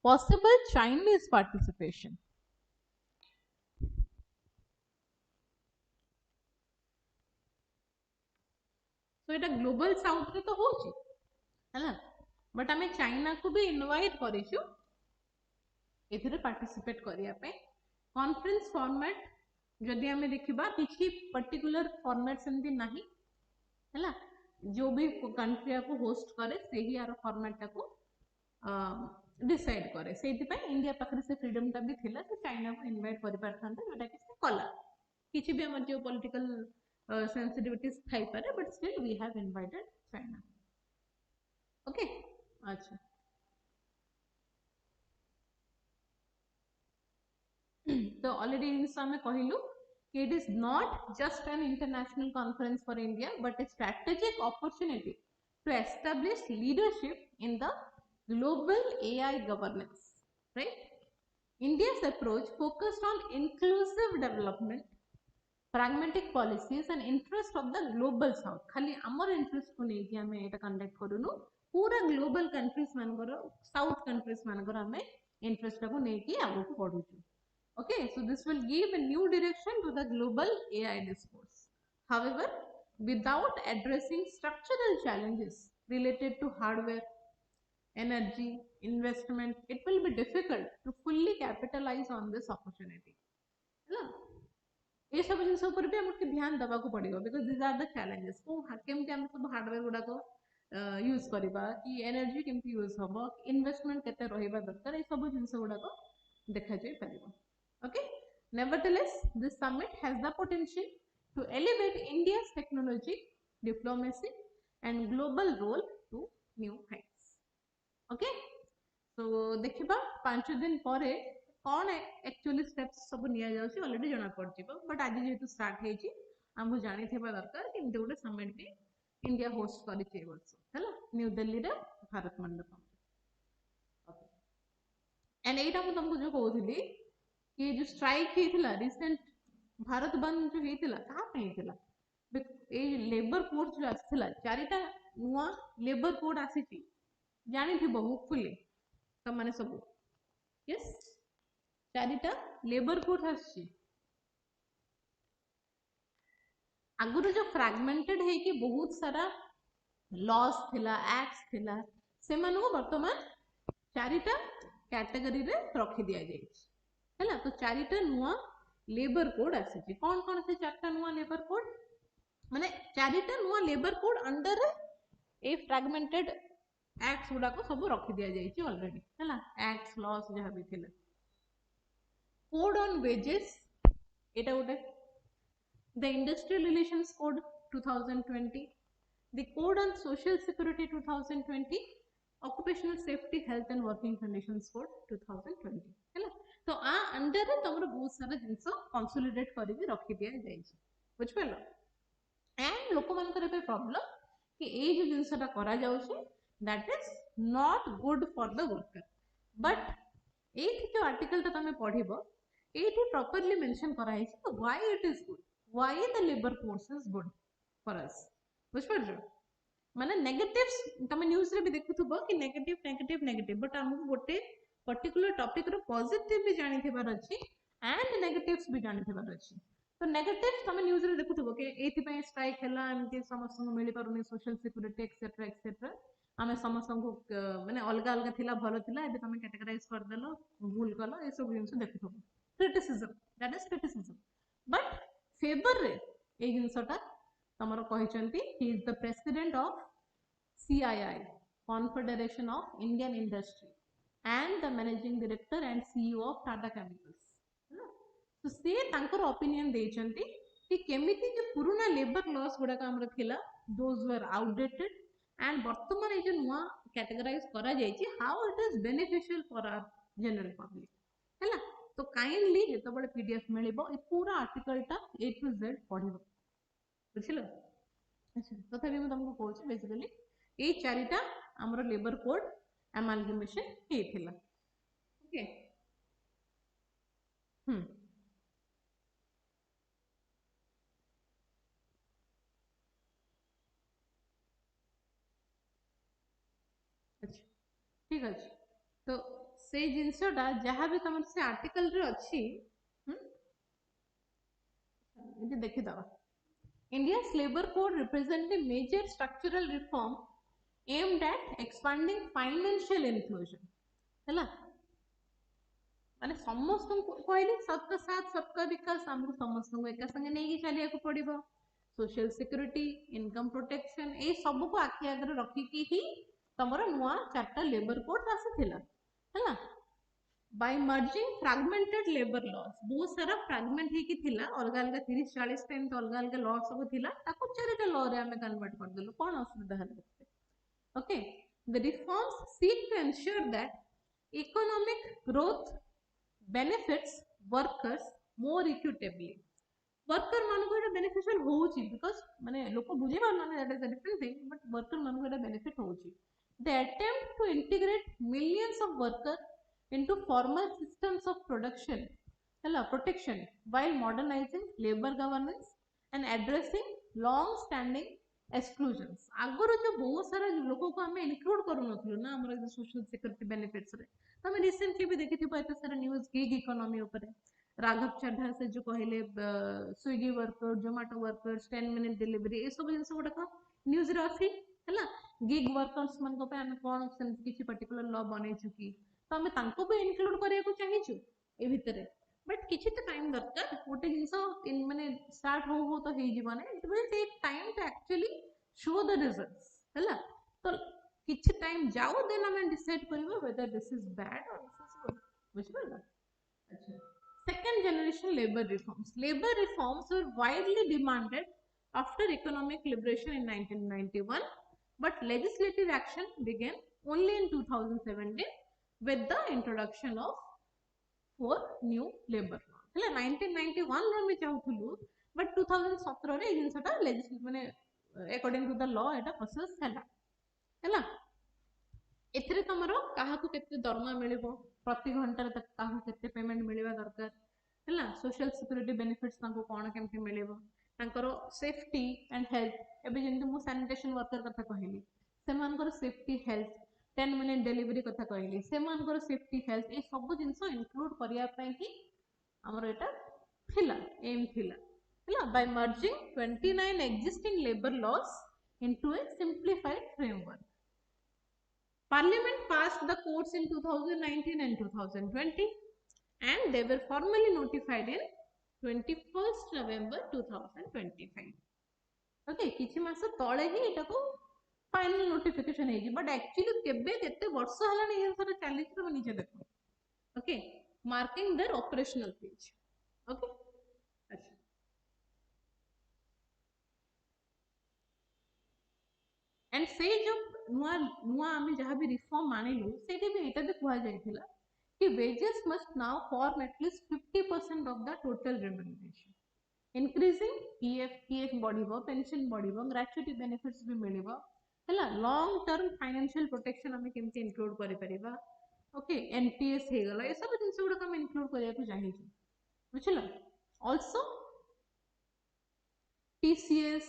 possible Chinese participation. तो एटा ग्लोबल साउथ रे तो होची हैला, बट हमें चाइना को भी इनवाइट करिछु एथिरे पार्टिसिपेट करिया पे. कॉन्फ्रेंस फॉर्मेट जदि हमें देखिबा किछि पर्टिकुलर फॉर्मेट सेमति नाही हैला, जो भी कंट्री को होस्ट करे सेही आरो फॉर्मेट को डिसाइड करे. सेति पे इंडिया पाखरे से फ्रीडम टा भी थिला तो चाइना को इनवाइट करि पारथांते, जोटा कि से कला किछि भी हमर जो पॉलिटिकल sensitivities थाई पारे, but still we have invited China. Okay, अच्छा. तो already in समय कहिलु कि it is not just an international conference for India, but a strategic opportunity to establish leadership in the global AI governance. Right? India's approach focused on inclusive development, pragmatic policies and interest of the global south. खाली हमर interest को नै कि हमें एटा conduct करूनु, पूरा global countries मानकर south countries मानकर हमें इंटरेस्ट को नै कि आगु को बढ़ुछु. Okay, so this will give a new direction to the global AI discourse. However, without addressing structural challenges related to hardware, energy, investment, it will be difficult to fully capitalize on this opportunity. ये सब जिन ऊपर भी हमको ध्यान देवा को पड़ेगा, because this are the challenges. को केमते हम सब हार्डवेयर गुडा को यूज करबा, कि एनर्जी केमते यूज हबो, इन्वेस्टमेंट केते रहइबा दरकार, ए सब जिन गुडा को देखा जाय परिबो. Okay, nevertheless this summit has the potential to elevate India's technology, diplomacy and global role to new heights. Okay, so देखिबा 5 दिन परे कौन एक्चुअली स्टेप्स सब निया जाउची ऑलरेडी जणा पड़ जिवो, बट आज जेतु स्टार्ट हेची हमहु जानि थेबा दरकार कि गोटे समिट भी इंडिया होस्ट करिछि वर्ष हैला न्यू दिल्ली रे भारत मंडपम ओके एंड एटा मु तुमको जो कहउथली कि जो स्ट्राइक हेतिला रिसेंट भारत बंद जो हेतिला कहा पे हेतिला ए लेबर कोड जो आसिला चारिटा नुआ लेबर कोड आसीची जानि थिबो होपफुली त माने सब यस चारिटा लेबर कोड आसी आगुरो जो फ्रैगमेंटेड है कि बहुत सारा लॉस थिला एक्ट्स थिला से मानको वर्तमान चारिटा कैटेगरी रे रखि दिया जाय हैला तो चारिटा नुआ लेबर कोड आसी कौन कौन से चारटा नुआ लेबर कोड माने चारिटा नुआ लेबर कोड अंडर ए फ्रैगमेंटेड एक्ट्स गुडा को सब रखि दिया जाय ऑलरेडी हैला एक्ट्स लॉस जहां भी थिला कोड ऑन वेजेस एटा गोटे the industrial relations code 2020 the code on social security 2020 occupational safety health and working conditions code 2020 हैला तो आ अंडर रे तमरो बहुत सारा जिंस कंसोलिडेट करिवि रखि दिया जाय बुझ पेलो एंड लोक मानकर पे प्रॉब्लम कि ए जो जिंसटा करा जाउछे that is not good for the worker but एठी जो आर्टिकल ता तमे पढिबो एठी प्रॉपर्ली मेंशन करा है तो why it is good why the labour force is good for us बुझ पड़ो माने नेगेटिव्स तमे न्यूज़ रे भी देखुथबो कि नेगेटिव नेगेटिव नेगेटिव बट हमहु गोटे पर्टिकुलर टॉपिक रो पॉजिटिव भी जानि थिबार अछि एंड नेगेटिव्स भी जानि थिबार अछि तो नेगेटिव तमे न्यूज़ रे देखुथबो कि एथि पय स्ट्राइक हला एमति समस्त को मिली पारुनी सोशल सिक्योरिटी एक्सेट्रा आमे समस्त को माने अलगा अलगा थिला भलो थिला एबे तमे कैटेगराइज कर देलो भूल कलो ए सब जिंस देखुथबो criticism that is criticism but favour रे ए जिंसटा तमरो कहिचंती he is the president of CII Confederation of Indian Industry and the managing director and CEO of Tata Chemicals तो से तांकर ओपिनियन देचंती कि केमिति जे पुराना लेबर लॉस गुडा का हमर थिला दोज वर आउटडेटेड एंड वर्तमान ए जे नुआ कैटेगराइज करा जायछि how it is beneficial for our general public हैला तो काइंडली जेतो बडे पीडीएफ मिलिबो ए पूरा आर्टिकल टा A to Z पढिबो बुझिलो अच्छा तथापि मैं तुमको कहूँ बेसिकली ये चारिटा हमर लेबर कोड एमालगमेशन हेथिला ओके अच्छा ठीक अछि तो से जिंसटा जहां भी तमर से आर्टिकल रे अछि ये देखि दवा India's labor code represents a major structural reform aimed at expanding financial inclusion हैला माने समस्त को कहली सबका साथ सबका विकास हमको समस्त को एका संगे नै कि चलिया को पड़िबो सोशल सिक्योरिटी इनकम प्रोटेक्शन ए सब को आखि आगे रखी कि ही तमरो नुआ चारटा लेबर कोड आसीथिला हैला by merging fragmented labor laws बहुत सारा फ्रैगमेंट हे कि थिला अलग अलग 30 40 टाइम तो अलग अलग लॉ सब थिला ताको चारिटा लॉ रे हमें कन्वर्ट कर देलो कोन असुविधा हले okay the reforms seek to ensure that economic growth benefits workers more equitably worker मान को एटा बेनिफिशियल होउची बिकॉज़ माने लोक बुझी पारना that is a different thing but worker मान को एटा बेनिफिट होउची the attempt to integrate millions of workers into formal systems of protection while modernizing labor governance and addressing long standing exclusions आगरो जो बहुत सारा लोगों को हमें इंक्लूड करू नथलो ना हमर सोशल सिक्योरिटी बेनिफिट्स रे तमे रिसेंटली भी देखि थिबो एते सारा न्यूज़ गिग इकोनॉमी ऊपर राघव चड्ढा से जो कहले Swiggy worker Zomato workers 10 minute delivery ए सब जिंस गुडा न्यूज़ रे आसी हैला गिग वर्कर्स मन को पे हम कोन किसी पर्टिकुलर लॉ बनै चुकी तो हमें तांको भी इंक्लूड करिया को चाहिछु ए भितरे बट किछि त टाइम दरकार गोटे जिंसो माने स्टार्ट हो तो हे जीवन it will take time to actually show the results हैला तो किछि टाइम जाओ देन हम डिसाइड करबो वेदर दिस इज बैड और दिस इज गुड बुझिबो अच्छा second generation labour reforms were widely demanded after economic liberation in 1991 but legislative action began only in 2017 with the introduction of 4 new labor law हला 1991 रे में चाहथुलु but 2017 रे जिंसटा legislative माने according to the law Etah process हला हैला एथिरे तमरो काहाकू केते दरमा मिलिबो प्रति घंटा काहाकू केते पेमेंट मिलिबा दरकार हैला सोशल सिक्युरिटी बेनिफिट्स तांको कोन केमति मिलिबो तांकर सेफ्टी एंड हेल्थ एबे जेंतु मु सैनिटेशन वर्कर कथा कहली सेमानकर सेफ्टी हेल्थ 10 मिनट डिलीवरी कथा कहली सेमानकर सेफ्टी हेल्थ ए सब जिंस इंक्लूड करिया पई कि हमर एटा थिला एम थिला हैला bye merging 29 existing labor laws into a simplified framework. Parliament passed the codes in 2019 and 2020 and they were formally notified in 21st November 2025. Okay, किछि मास तळे ही एटा को फाइनल नोटिफिकेशन है बट एक्चुअली केबे केते वर्ष हलानी ये सारा चली तो निजे देखो. Okay marking their operational page. Okay अच्छा एंड से जो नुआ नुआ आमे जहां भी रिफॉर्म मानिलु सेठी भी एटा भी कुआ जायथिला कि wages must now form at least 50% of the total remuneration. Increasing PF बढ़िबो पेंशन बढ़िबो ग्रेच्युटी बेनिफिट्स भी मिलिबो हैला लॉन्ग टर्म फाइनेंशियल प्रोटेक्शन हमें केमते इंक्लूड करि परिबा. ओके एनपीएस हे गला ए सब जिंस गुडा हम इंक्लूड करिया को चाहि छी बुझिलो. Also TCS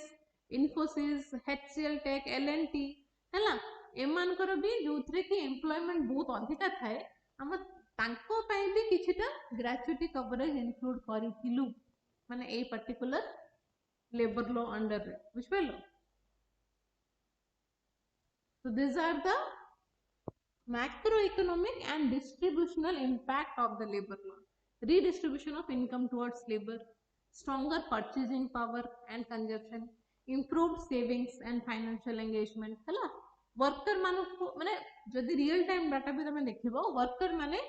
Infosys HCL Tech LNT हैला एमानकर भी जोथरे कि एम्प्लॉयमेंट बहुत अधिका थाए हम तांको पई भी किछिटा ग्रेच्युटी कवरेज इंक्लूड करिथिलु माने a particular labour law under रे बुझिलो. So these are the macroeconomic and distributional impact of the labor law. Redistribution of income towards labor, stronger purchasing power and consumption, improved savings and financial engagement हैला worker मानको माने जदि real time data भी तमे देखिबो worker माने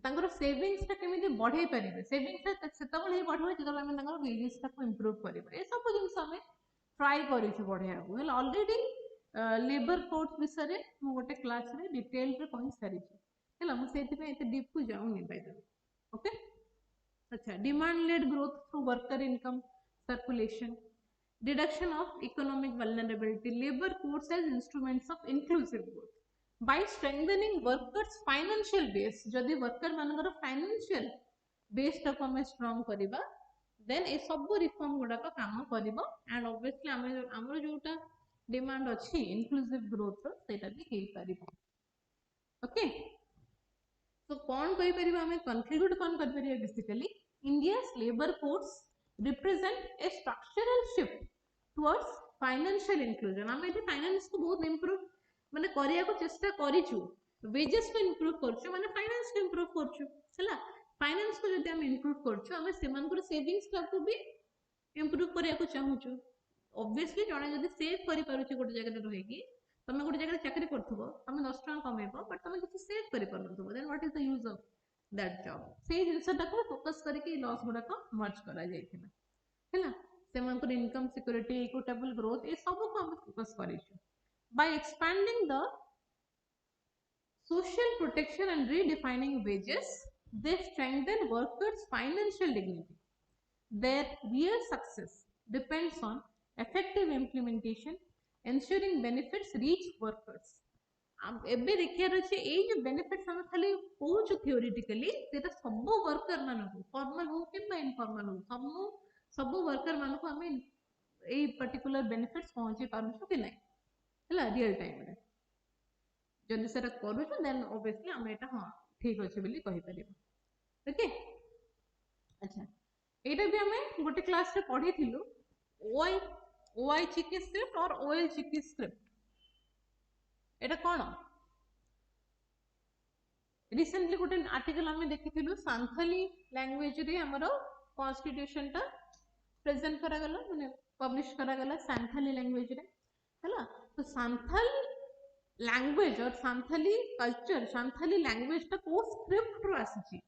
तांगर savings ता केमिति बढ़ाई परिबे सेविंग्स ता सेतबळ ही बढ़ाई जदि हम तांगर वेजेस ता को इंप्रूव करिबे ए सब जिंस हमें ट्राई करिछु बढ़िया को हैला ऑलरेडी लेबर कोड्स विषय मु गोटे क्लास रे डिटेल रे कहि सारी छी हैला मु सेति पे एते डीप को जाउनी बाय द ओके अच्छा demand led growth through worker income circulation reduction of economic vulnerability labor codes as instruments of inclusive growth by strengthening workers financial base जदि worker मानकर financial base तक हमें strong करिबा then ए सब reform गुडा का काम करिबो and obviously हमर जोटा डिमांड अछि inclusive growth रो सेटा भी हेई परिबो. ओके सो कोन कहि परिबा हमें कंक्लूड कोन कर परिबा basically India's labor codes represent a structural shift towards financial inclusion. आमे एठी फाइनेंस को बहुत इंप्रूव माने करिया को चेष्टा करिछु वेजेस को इंप्रूव करछु माने फाइनेंस को इंप्रूव करछु हैला फाइनेंस को जदि हम इंप्रूव करछु हमें सेमान को सेविंग्स को भी इंप्रूव करिया को चाहूछु. ऑब्वियसली जने जदि सेव करि पारुछि गोटे जगह रे रहिकी तमे गोटे जगह चाकरी करथबो तमे 10 टका कमेबो बट तमे किछि सेव करि पारुथबो then what is the use of that job से जिंसटा को फोकस करके लॉस गुडा को मर्ज करा जायथिला हैला सेमानकर इनकम सिक्योरिटी इक्विटेबल ग्रोथ ए सब को हम focus करिछु by expanding the social protection and redefining wages they strengthen workers financial dignity. Their real success depends on effective implementation ensuring benefits reach workers. एबे देखियार अछि ए जो बेनिफिट्स हम खाली कहूछु थियोरेटिकली सेटा सब वर्कर मानको फॉर्मल हो कि इनफॉर्मल हो सब वर्कर मानको हम ए पर्टिकुलर बेनिफिट्स पहुंचे पारुछु कि नै हैला रियल टाइम रे जदि सेटा करूछु देन ऑब्वियसली हम एटा हां ठीक अछि बोली कहि परिबो. ओके अच्छा एटा भी हमें गोटे क्लास रे पढी थिलु ओआई चिकी स्क्रिप्ट और ओएल चिकी स्क्रिप्ट एटा कोन रिसेंटली गोटे आर्टिकल हमें देखिथिलु सांथाली लैंग्वेज रे हमरो कॉन्स्टिट्यूशन ता प्रेजेंट करा गला माने पब्लिश करा गला सांथाली लैंग्वेज रे हैला तो सांथाल लैंग्वेज और सांथाली कल्चर सांथाली लैंग्वेज ता को स्क्रिप्ट रो आसी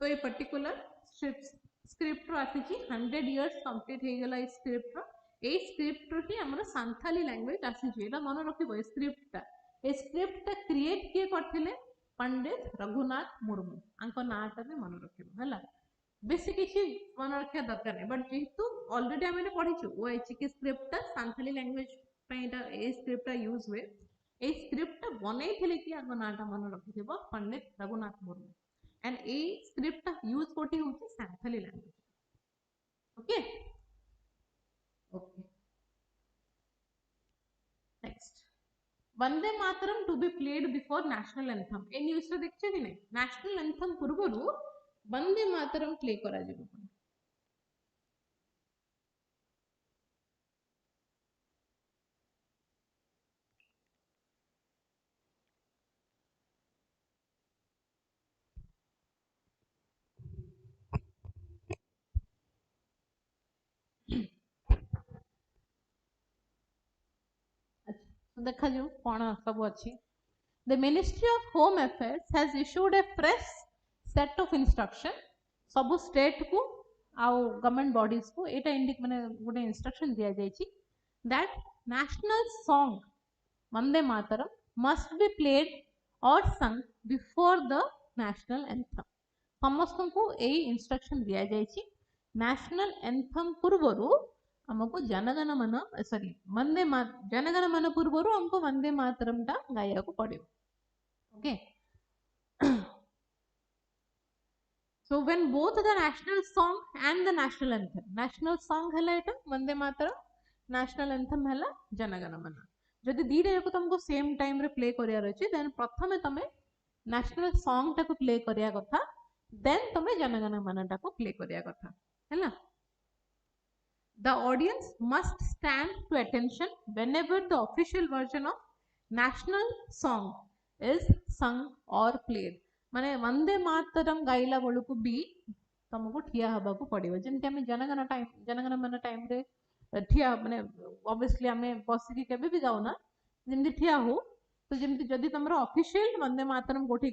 तो ये पर्टिकुलर स्क्रिप्ट रो आसी 100 इयर्स कंप्लीट हे गला इस स्क्रिप्ट रो ए स्क्रिप्ट रो ही हमर सांथाली लैंग्वेज आसी एटा मन रखिबो स्क्रिप्ट ता क्रिएट किए करथिले पंडित रघुनाथ मुर्मू आंको नाटा भी मन रखिबो हैला बेसी किछि मन रखिया दरकार नै बट जेतु ऑलरेडी हम पढिछु ओआईसी के स्क्रिप्ट ता सांथाली लैंग्वेज एटा ए स्क्रिप्ट यूज हुए ए स्क्रिप्ट बनई कि आग नाटा मन रखि पंडित रघुनाथ मुर्मू एंड ए स्क्रिप्ट यूज कोठी होची Santhali language okay okay next Vande Mataram to be played before national anthem ए न्यूज तो देखछे कि नहीं नेशनल एंथम पूर्वरु वंदे मातरम प्ले करा जिवो देखा जो कौन सब अच्छी The Ministry of Home Affairs has issued a fresh set of instruction सब स्टेट को आउ गवर्नमेंट बॉडीज को एटा इंडिक माने गोटे इंस्ट्रक्शन दिया जायछि that national song Vande Mataram must be played और sung before the national anthem समस्त को एई इंस्ट्रक्शन दिया जायछि नेशनल एंथम पूर्वरु हमको जनगण मन सॉरी वंदे जनगण मन पूर्वरु हमको वंदे मातरम टा गाया को पड़ियो okay so when both the national song and the national song hela eta vande mataram national anthem hela janagana mana जदि दी रे को तुमको सेम टाइम रे प्ले करिया रछि देन प्रथमे तमे नेशनल सॉन्ग टा को प्ले करिया कथा देन तमे जनगण मन टा को प्ले करिया कथा हैला the audience must stand to attention whenever the official version of national song is sung or played माने वंदे मातरम गाइला बळु को भी तुमको ठिया हबा को पड़िबो जेंति हमें जनगण मन टाइम रे ठिया माने ऑब्वियसली हमें बसी के केबे भी गाउ ना जेंति ठिया हो तो जेंति जदी तमरो ऑफिशियल वंदे मातरम गोठी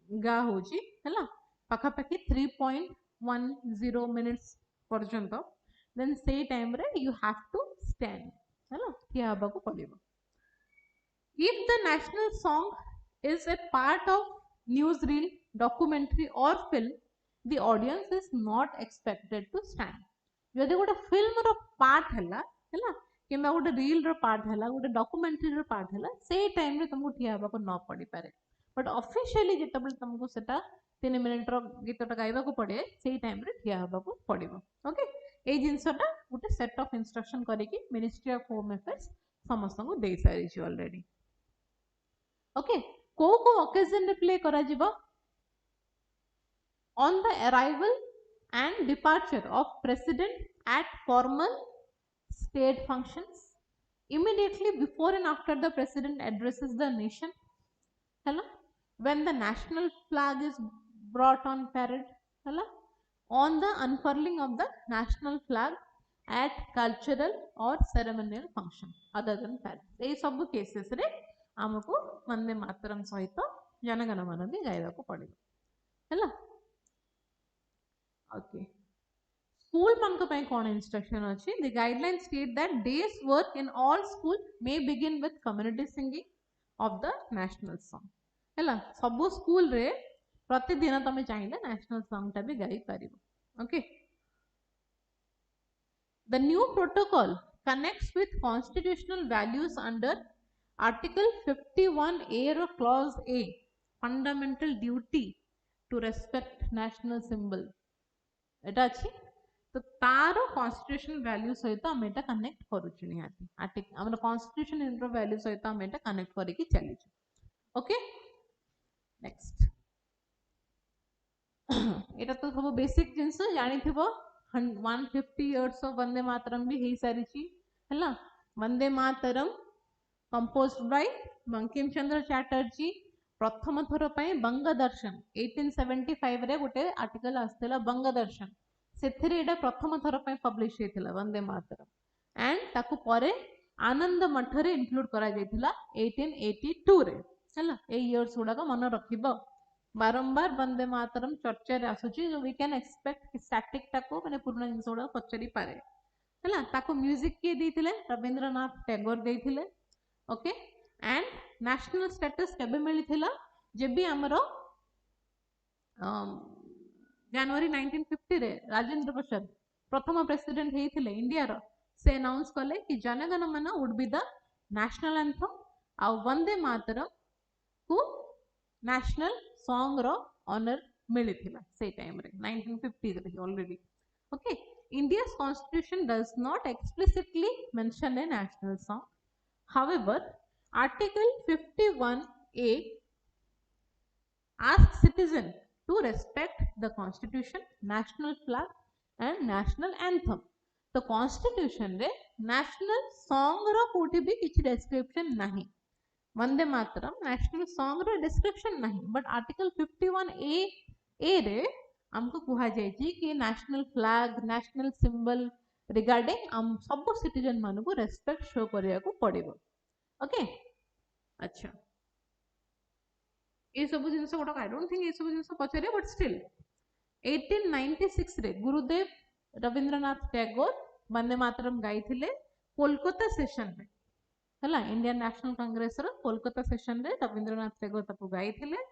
गा होची हैला पाखा पाखी 3.10 मिनिट्स पर्यंत देन से टाइम रे यू हैव टू स्टैंड हैला ठिया हबा को पड़िबो if the national song is a part of newsreel, documentary or film, the audience is not expected to stand. जदि गोटे फिल्म रो पार्ट हला हला किबा गोटे रील रो पार्ट हला गोटे डॉक्यूमेंट्री रो पार्ट हला से टाइम रे तुमको ठिया हबा को न पड़ी पारे बट ऑफिशियली जेतबे तुमको सेटा 3 मिनिट रो गीतटा गाइबा को पड़े से टाइम रे ठिया हबा को पड़िबो ओके ए जिंसटा गोटे सेट ऑफ इंस्ट्रक्शन करी कि मिनिस्ट्री ऑफ होम अफेयर्स समस्त को दे सारी छी ऑलरेडी ओके को ओकेजन रे प्ले करा जिवो on the arrival and departure of president at formal state functions immediately before and after the president addresses the nation hello when the national flag is brought on parade hello on the unfurling of the national flag at cultural or ceremonial function other than parade ए सब cases रे हमको वंदे मातरम सहित जनगण मन भी गाइबा को पड़िबो हैला okay school मन को पय कोन इंस्ट्रक्शन अछि the guideline state that days work in all school may begin with community singing of the national song हैला सब स्कूल रे प्रतिदिन तमे चाहिए नेशनल सॉन्ग टा भी गाई परिबो okay the new protocol connects with constitutional values under Article 51A or Clause A, fundamental duty to respect national symbol. एटा अछि तो तारो कॉन्स्टिट्यूशनल वैल्यू सहित हम एटा कनेक्ट करूछु निहाती आर्टिकल हमर कॉन्स्टिट्यूशन इन वैल्यू सहित हम एटा कनेक्ट करी कि चली छु ओके नेक्स्ट एटा तो सब बेसिक जिंस जानि थिबो 150 इयर्स ऑफ वंदे मातरम भी हे सारी छी हला वंदे मातरम composed by बंकिम चंद्र चैटर्जी प्रथम थर पय बंगदर्शन 1875 रे गोटे आर्टिकल आस्तेला बंगदर्शन सेथिरे एटा प्रथम थर पय पब्लिश हेतिला वंदे मातरम एंड ताकु परे आनंद मठ रे इंक्लूड करा जायतिला 1882 रे हला ए इयर्स गुडा मन रखिबो बारंबार वंदे मातरम चर्चा रे आसुची जो वी कैन एक्सपेक्ट कि स्टैटिक टाको माने पुराना जिंस गुडा पचरी पारे हला ताकु म्यूजिक के देथिले रविंद्रनाथ टैगोर देथिले ओके एंड नेशनल स्टेटस केबे मिलिथिला जेबी हमरो जनवरी 1950 रे राजेंद्र प्रसाद प्रथम प्रेसिडेंट हेथिले इंडिया रो से अनाउंस कले कि Jana Gana Mana would be the national anthem आ वंदे मातरम को नेशनल सॉन्ग रो ऑनर मिलिथिला से टाइम रे 1950 रे already okay India's constitution does not explicitly mention a national song. However, Article 51A asks citizens to respect the constitution, national flag and national anthem. तो constitution रे national song रो कोठी भी किछि description नहीं वंदे मातरम national song रो description नहीं but article 51A रे हमको कुहा जाय छी कि national flag national symbol regarding हम सब citizen मान को respect show करिया को पड़िबो ओके अच्छा ये सब जिनस गोटा आई डोंट थिंक ये सब जिनस पछरे बट स्टिल 1896 रे गुरुदेव रविंद्रनाथ टैगोर वंदे मातरम गाइथिले कोलकाता सेशन में हला इंडियन नेशनल कांग्रेस रो कोलकाता सेशन रे रविंद्रनाथ टैगोर ताको गाइथिले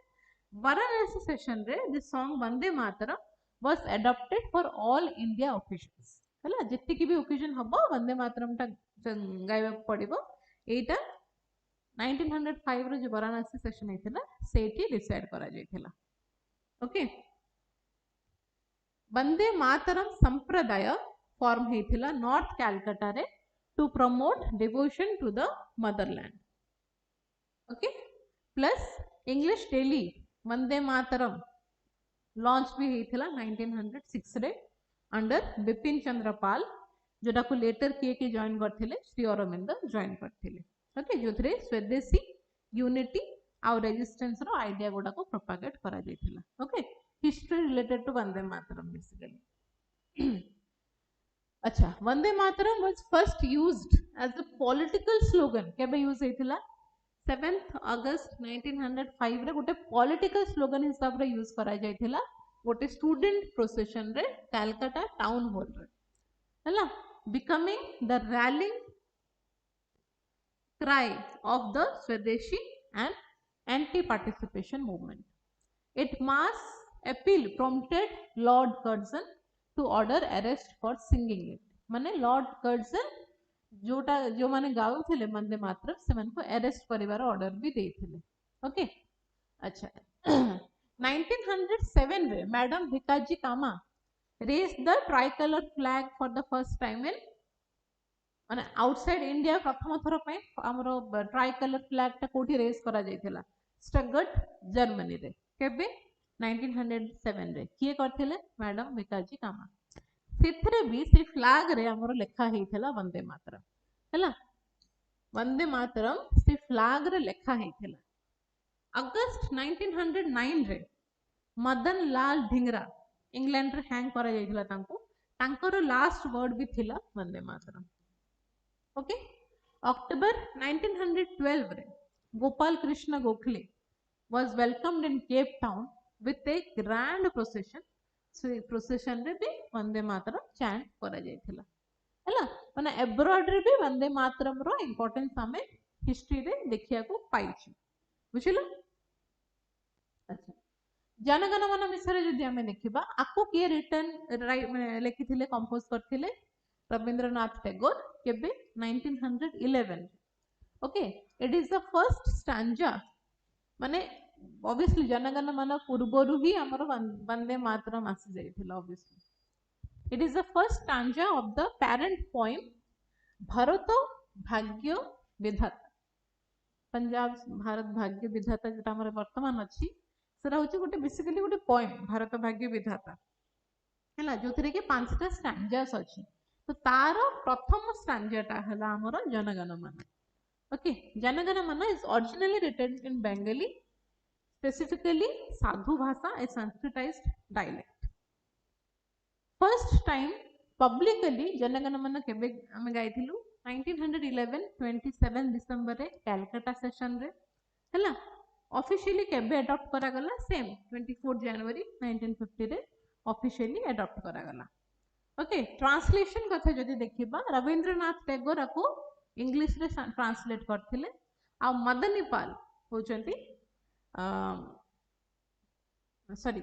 वाराणसी सेशन रे this song Vande Mataram was adopted for all India officials हला जति की भी ओकेजन हबो वंदे मातरम ता गाइबा पड़िबो एटा 1905 रो जो वाराणसी सेशन हेथिला सेठी डिसाइड करा जायथिला ओके वंदे मातरम संप्रदाय फॉर्म हेथिला नॉर्थ कलकत्ता रे to promote devotion to the motherland okay plus English daily Vande Mataram launch भी हेथिला 1906 रे अंडर बिपिन चंद्र पाल जोटा को लेटर के जॉइन करथिले श्री अरविंद जॉइन करथिले ओके जो थरे स्वदेशी यूनिटी आउ रेजिस्टेंस रो आईडिया गोडा को प्रोपागेट करा जायथिला okay history related to Vande Mataram basically अच्छा Vande Mataram was first used as a political slogan केबे यूज हेथिला 7th अगस्त 1905 रे गोटे पॉलिटिकल स्लोगन हिसाब रे यूज करा जायथिला गोटे स्टूडेंट प्रोसेशन रे कलकत्ता टाउन हॉल रे हला becoming the railing cry of the Swadeshi and anti-participation movement. It mass appeal prompted Lord Curzon to order arrest for singing it. माने Lord Curzon जोटा जो माने गाऊ थिले वंदे मातरम से मन को अरेस्ट करिवार ऑर्डर भी देथिले ओके अच्छा 1907 रे madam Bhikaji Cama raised the tricolour flag for the first time in माने आउटसाइड इंडिया प्रथम थर पे हमरो ट्राइकलर फ्लैग ता कोठी रेस करा जायथिला स्टगट जर्मनी रे केबे 1907 रे किए करथिले मैडम भिकाजी कामा सेथरे भी से फ्लैग रे हमरो लेखा हेथिला वंदे मातरम हैला वंदे मातरम से फ्लैग रे लेखा हेथिला अगस्त 1909 रे मदन लाल ढिंगरा इंग्लैंड रे हैंग करा जायथिला तांको तांकर लास्ट वर्ड भी थिला वंदे मातरम ओके अक्टोबर 1912 रे Gopal Krishna Gokhale was welcomed in Cape Town with a grand procession so procession रे भी वंदे मातरम चैंट करा जायथिला हैला माने अब्रॉड रे भी वंदे मातरम रो इंपोर्टेंस हमें हिस्ट्री रे देखिया को पाइछि बुझिलो अच्छा जनगण मन विषय जदि हमें देखिबा आको के रिटर्न लिखिथिले कंपोज करथिले रविंद्रनाथ टैगोर केबे 1911 okay it is the first stanza माने ऑब्वियसली जनगण मन पूर्वरु ही हमर वंदे मातरम आसी जायथिला obviously it is the first stanza of the parent poem Bharat Bhagya Vidhata Punjab Bharat Bhagya विधाता जेटा हमर वर्तमान अछि सेरा होची गोटे बेसिकली गोटे पोएम भारत भाग्य विधाता हैला जोथरे के पांचटा स्टैंजास अछि तो तार प्रथम स्टैंजाटा हला हमर जनगण Mana okay Jana Gana Mana is originally written in Bengali specifically Sadhu Bhasha ए Sanskritised dialect first time publicly Jana Gana Mana केबे हम गाइथिलु 1911 27 डिसेंबर रे कलकत्ता सेशन रे हला ऑफिशियली केबे अडॉप्ट करा गला सेम 24 जनवरी 1950 रे ऑफिशियली अडॉप्ट करा गला ओके ट्रांसलेशन कथा जदि देखिबा रविंद्रनाथ टैगोर को इंग्लिश रे ट्रांसलेट करथिले आ मदनीपाल होचंती सॉरी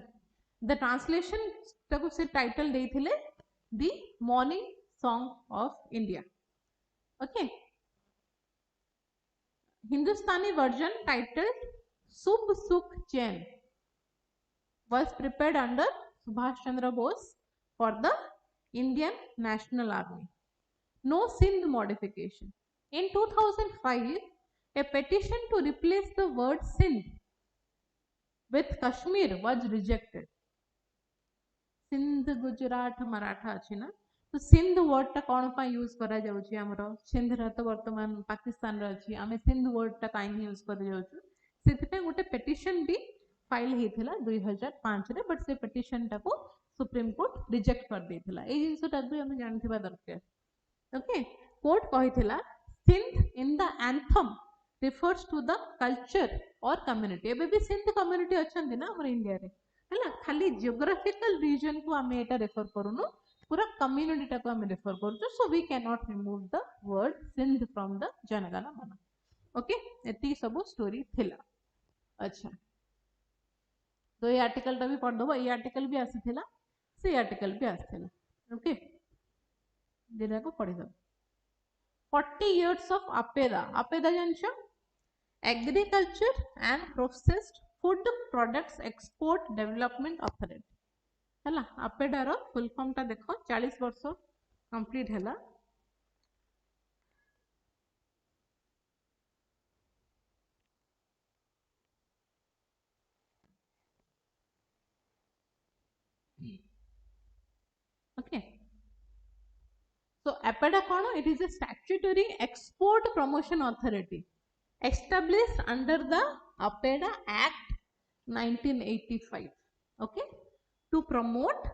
द ट्रांसलेशन तको से टाइटल देथिले the morning song of India okay Hindustani version titled Subh Sukh Chain was prepared under Subhash Chandra Bose for the Indian National Army. No Sindh modification. In 2005, a petition to replace the word Sindh with Kashmir was rejected. Sindh, Gujarat, Maratha अच्छी ना तो Sindh word टा कौन पा use करा जाउची हमरो सिंध रा तो वर्तमान पाकिस्तान रा अछि आमे सिंध वर्ड टा काहे यूज कर जाउछु सेति पे गोटे पिटिशन भी फाइल हेथिला 2005 रे बट से पिटिशन टा को सुप्रीम कोर्ट रिजेक्ट कर देथिला ए जिंस टा भी हम जानथिबा दरकार ओके कोर्ट कहिथिला Sindh in the anthem refers to the culture or community एबे भी सिंध कम्युनिटी अछंती ना हमर इंडिया रे हला खाली जियोग्राफिकल रीजन को हमें एटा रेफर करूनु पूरा कम्युनिटी टा को हमें रेफर करूछु so we can not remove the word Sindh from the Jana Gana Mana okay एती सब स्टोरी थिला अच्छा तो ये आर्टिकल टा भी पढ़ दबो ये आर्टिकल भी आसीथिला से आर्टिकल भी आसीथिला ओके दिना को पढ़ी दबो 40 years of APEDA जानछो Agriculture and Processed Food Products Export Development Authority हला APEDA रो फुल फॉर्म टा देखो 40 वर्ष कंप्लीट हला ओके so APEDA कौन it is a statutory export promotion authority established under the APEDA Act 1985 okay to promote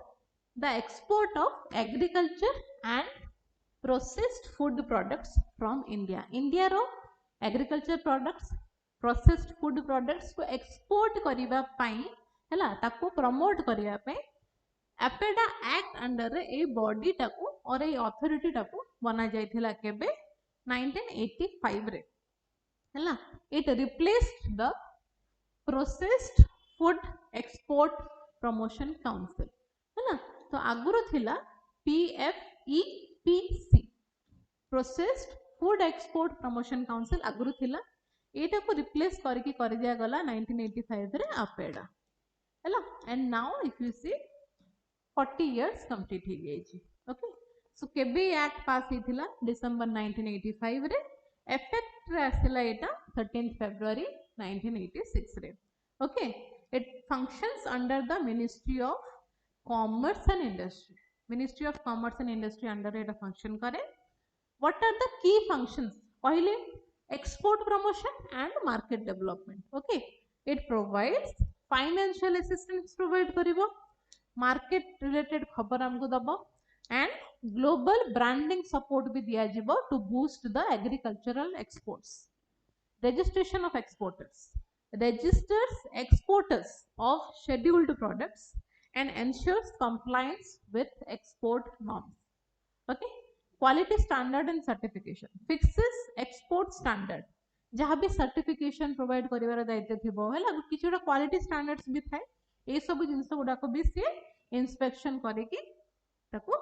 the export of agriculture and processed food products from India India रो agriculture products processed food products को export करिबा पई हला ताको promote करिबा पई APEDA Act under a body टाको और ए अथॉरिटी टाको बना जायथिला केबे 1985 रे हला it replaced the processed food export promotion council हला तो आगुरो थिला PFEPC processed food export promotion council आगुरो थिला एटा को रिप्लेस करके कर दिया गला 1985 रे APEDA हला and now if you see 40 years complete हो गई ओके सो केबे एक्ट पास हेथिला डिसेंबर 1985 रे इफेक्ट रे आसिला एटा 13th February 1986 रे okay it functions under the ministry of commerce and industry ministry of commerce and industry under एटा function करे what are the key functions पहिले export promotion and market development okay it provides financial assistance provide करिवो market related खबर हमको दबो and global branding support भी दिया जिवो to boost the agricultural exports registration of exporters registers exporters of scheduled products and ensures compliance with export norms okay quality standard and certification fixes export standard जहाँ भी certification provide करिवार दायित्व थिबो हैला किछुटा quality standards भी थाए ए सब जिंस गुडा को भी से इंस्पेक्शन करिकि ताको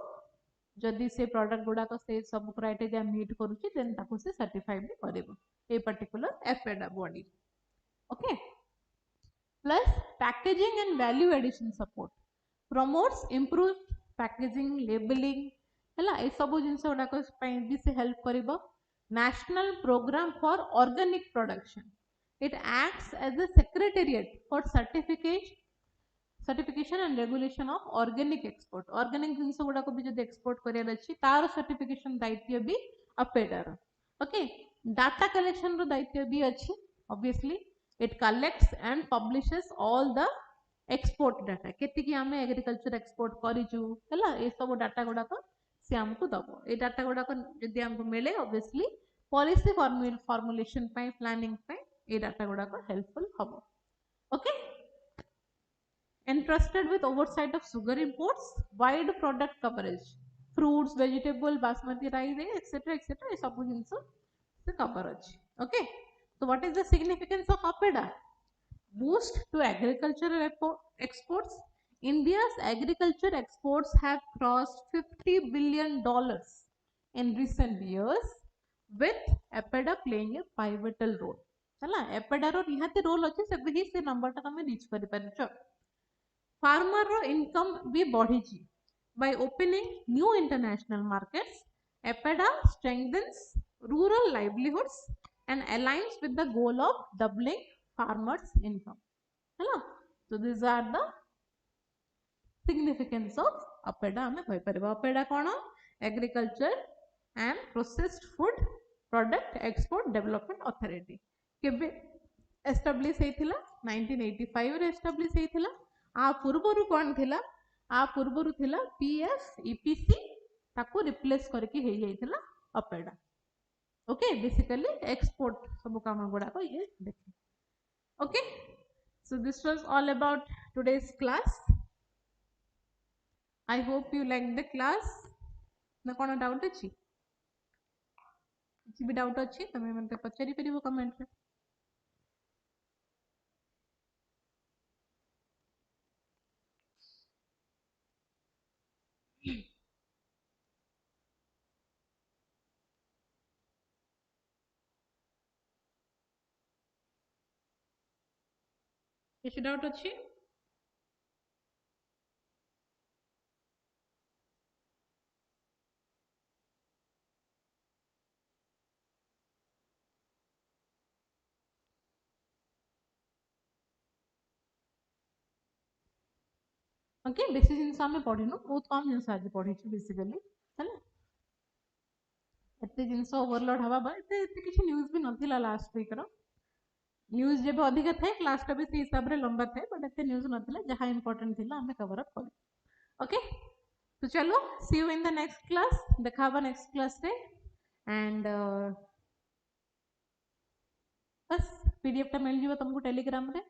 जदि से प्रोडक्ट गुडा को से सब क्राइटेरिया मीट करूची देन ताको से सर्टिफाई भी करिवो a particular APEDA body okay plus packaging and value addition support promotes improved packaging labelling हैला ए सब जिंस गुडा को पई भी से हेल्प करिवो national programme for organic production it acts as a secretariat for certification and regulation of organic export organic जिंस गुडा को भी जदि एक्सपोर्ट करियार अछि तार सर्टिफिकेशन दायित्व भी APEDA रो ओके डाटा कलेक्शन रो दायित्व भी अछि obviously it collects and publishes all the export data केति कि हमें एग्रीकल्चर एक्सपोर्ट करिजु हला ए सब डाटा गुडा को से हमको दबो ए डाटा गुडा को जदि हमको मिले obviously पॉलिसी फॉर्मुलेशन पे प्लानिंग पे ए डाटा गुडा को हेल्पफुल हबो okay entrusted with oversight of sugar imports wide product coverage fruits vegetable basmati rice etc ये सब जिंस से कवर अछि okay so what is the significance of APEDA boost to agricultural exports India's agriculture exports have crossed $50 billion in recent years with APEDA playing a pivotal role ହେଲା APEDA रो निहाती role अछि से भी से नंबर टा तमे reach करि परछ farmer रो income भी बढ़ी छी by opening new international markets APEDA strengthens rural livelihoods and aligns with the goal of doubling farmers income ହେଲା so these are the significance of APEDA हमें कहि परबा APEDA cone agriculture and processed food product export development authority केबे establish हेतिला 1985 रे establish हेतिला आ पूर्वरु कोन थिला आ पूर्वरु थिला PF EPC ताको replace करके हे जाइतिला APEDA okay basically export सब काम गुडा को ये देखि okay so this was all about today's class I hope you like the class ना कोन डाउट अछि किछि भी डाउट अछि तमे मते पचारि परिबो कमेंट रे किछि डाउट अछि ओके बेसी जिनस आमे पढिनु बहुत कम जिनस आज पढिछु बेसिकली हैला एते जिनस ओवरलोड हवा बा एते किछि न्यूज़ भी नथिला लास्ट वीक रो न्यूज़ जेबे अधिक थाए क्लास टा भी से हिसाब रे लंबा थाए बट एते न्यूज़ नथिला जहां इंपोर्टेंट थिला हमें कवर अप कर ओके तो चलो see you in the next class देखाबा नेक्स्ट क्लास रे एंड बस पीडीएफ टा मिल जिवो तुमको टेलीग्राम रे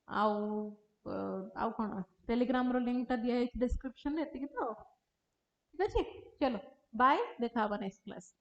आउ कोन टेलीग्राम रो लिंक टा दिया है डिस्क्रिप्शन रे एति तो ठीक अछि चलो बाय देखाबा नेक्स्ट क्लास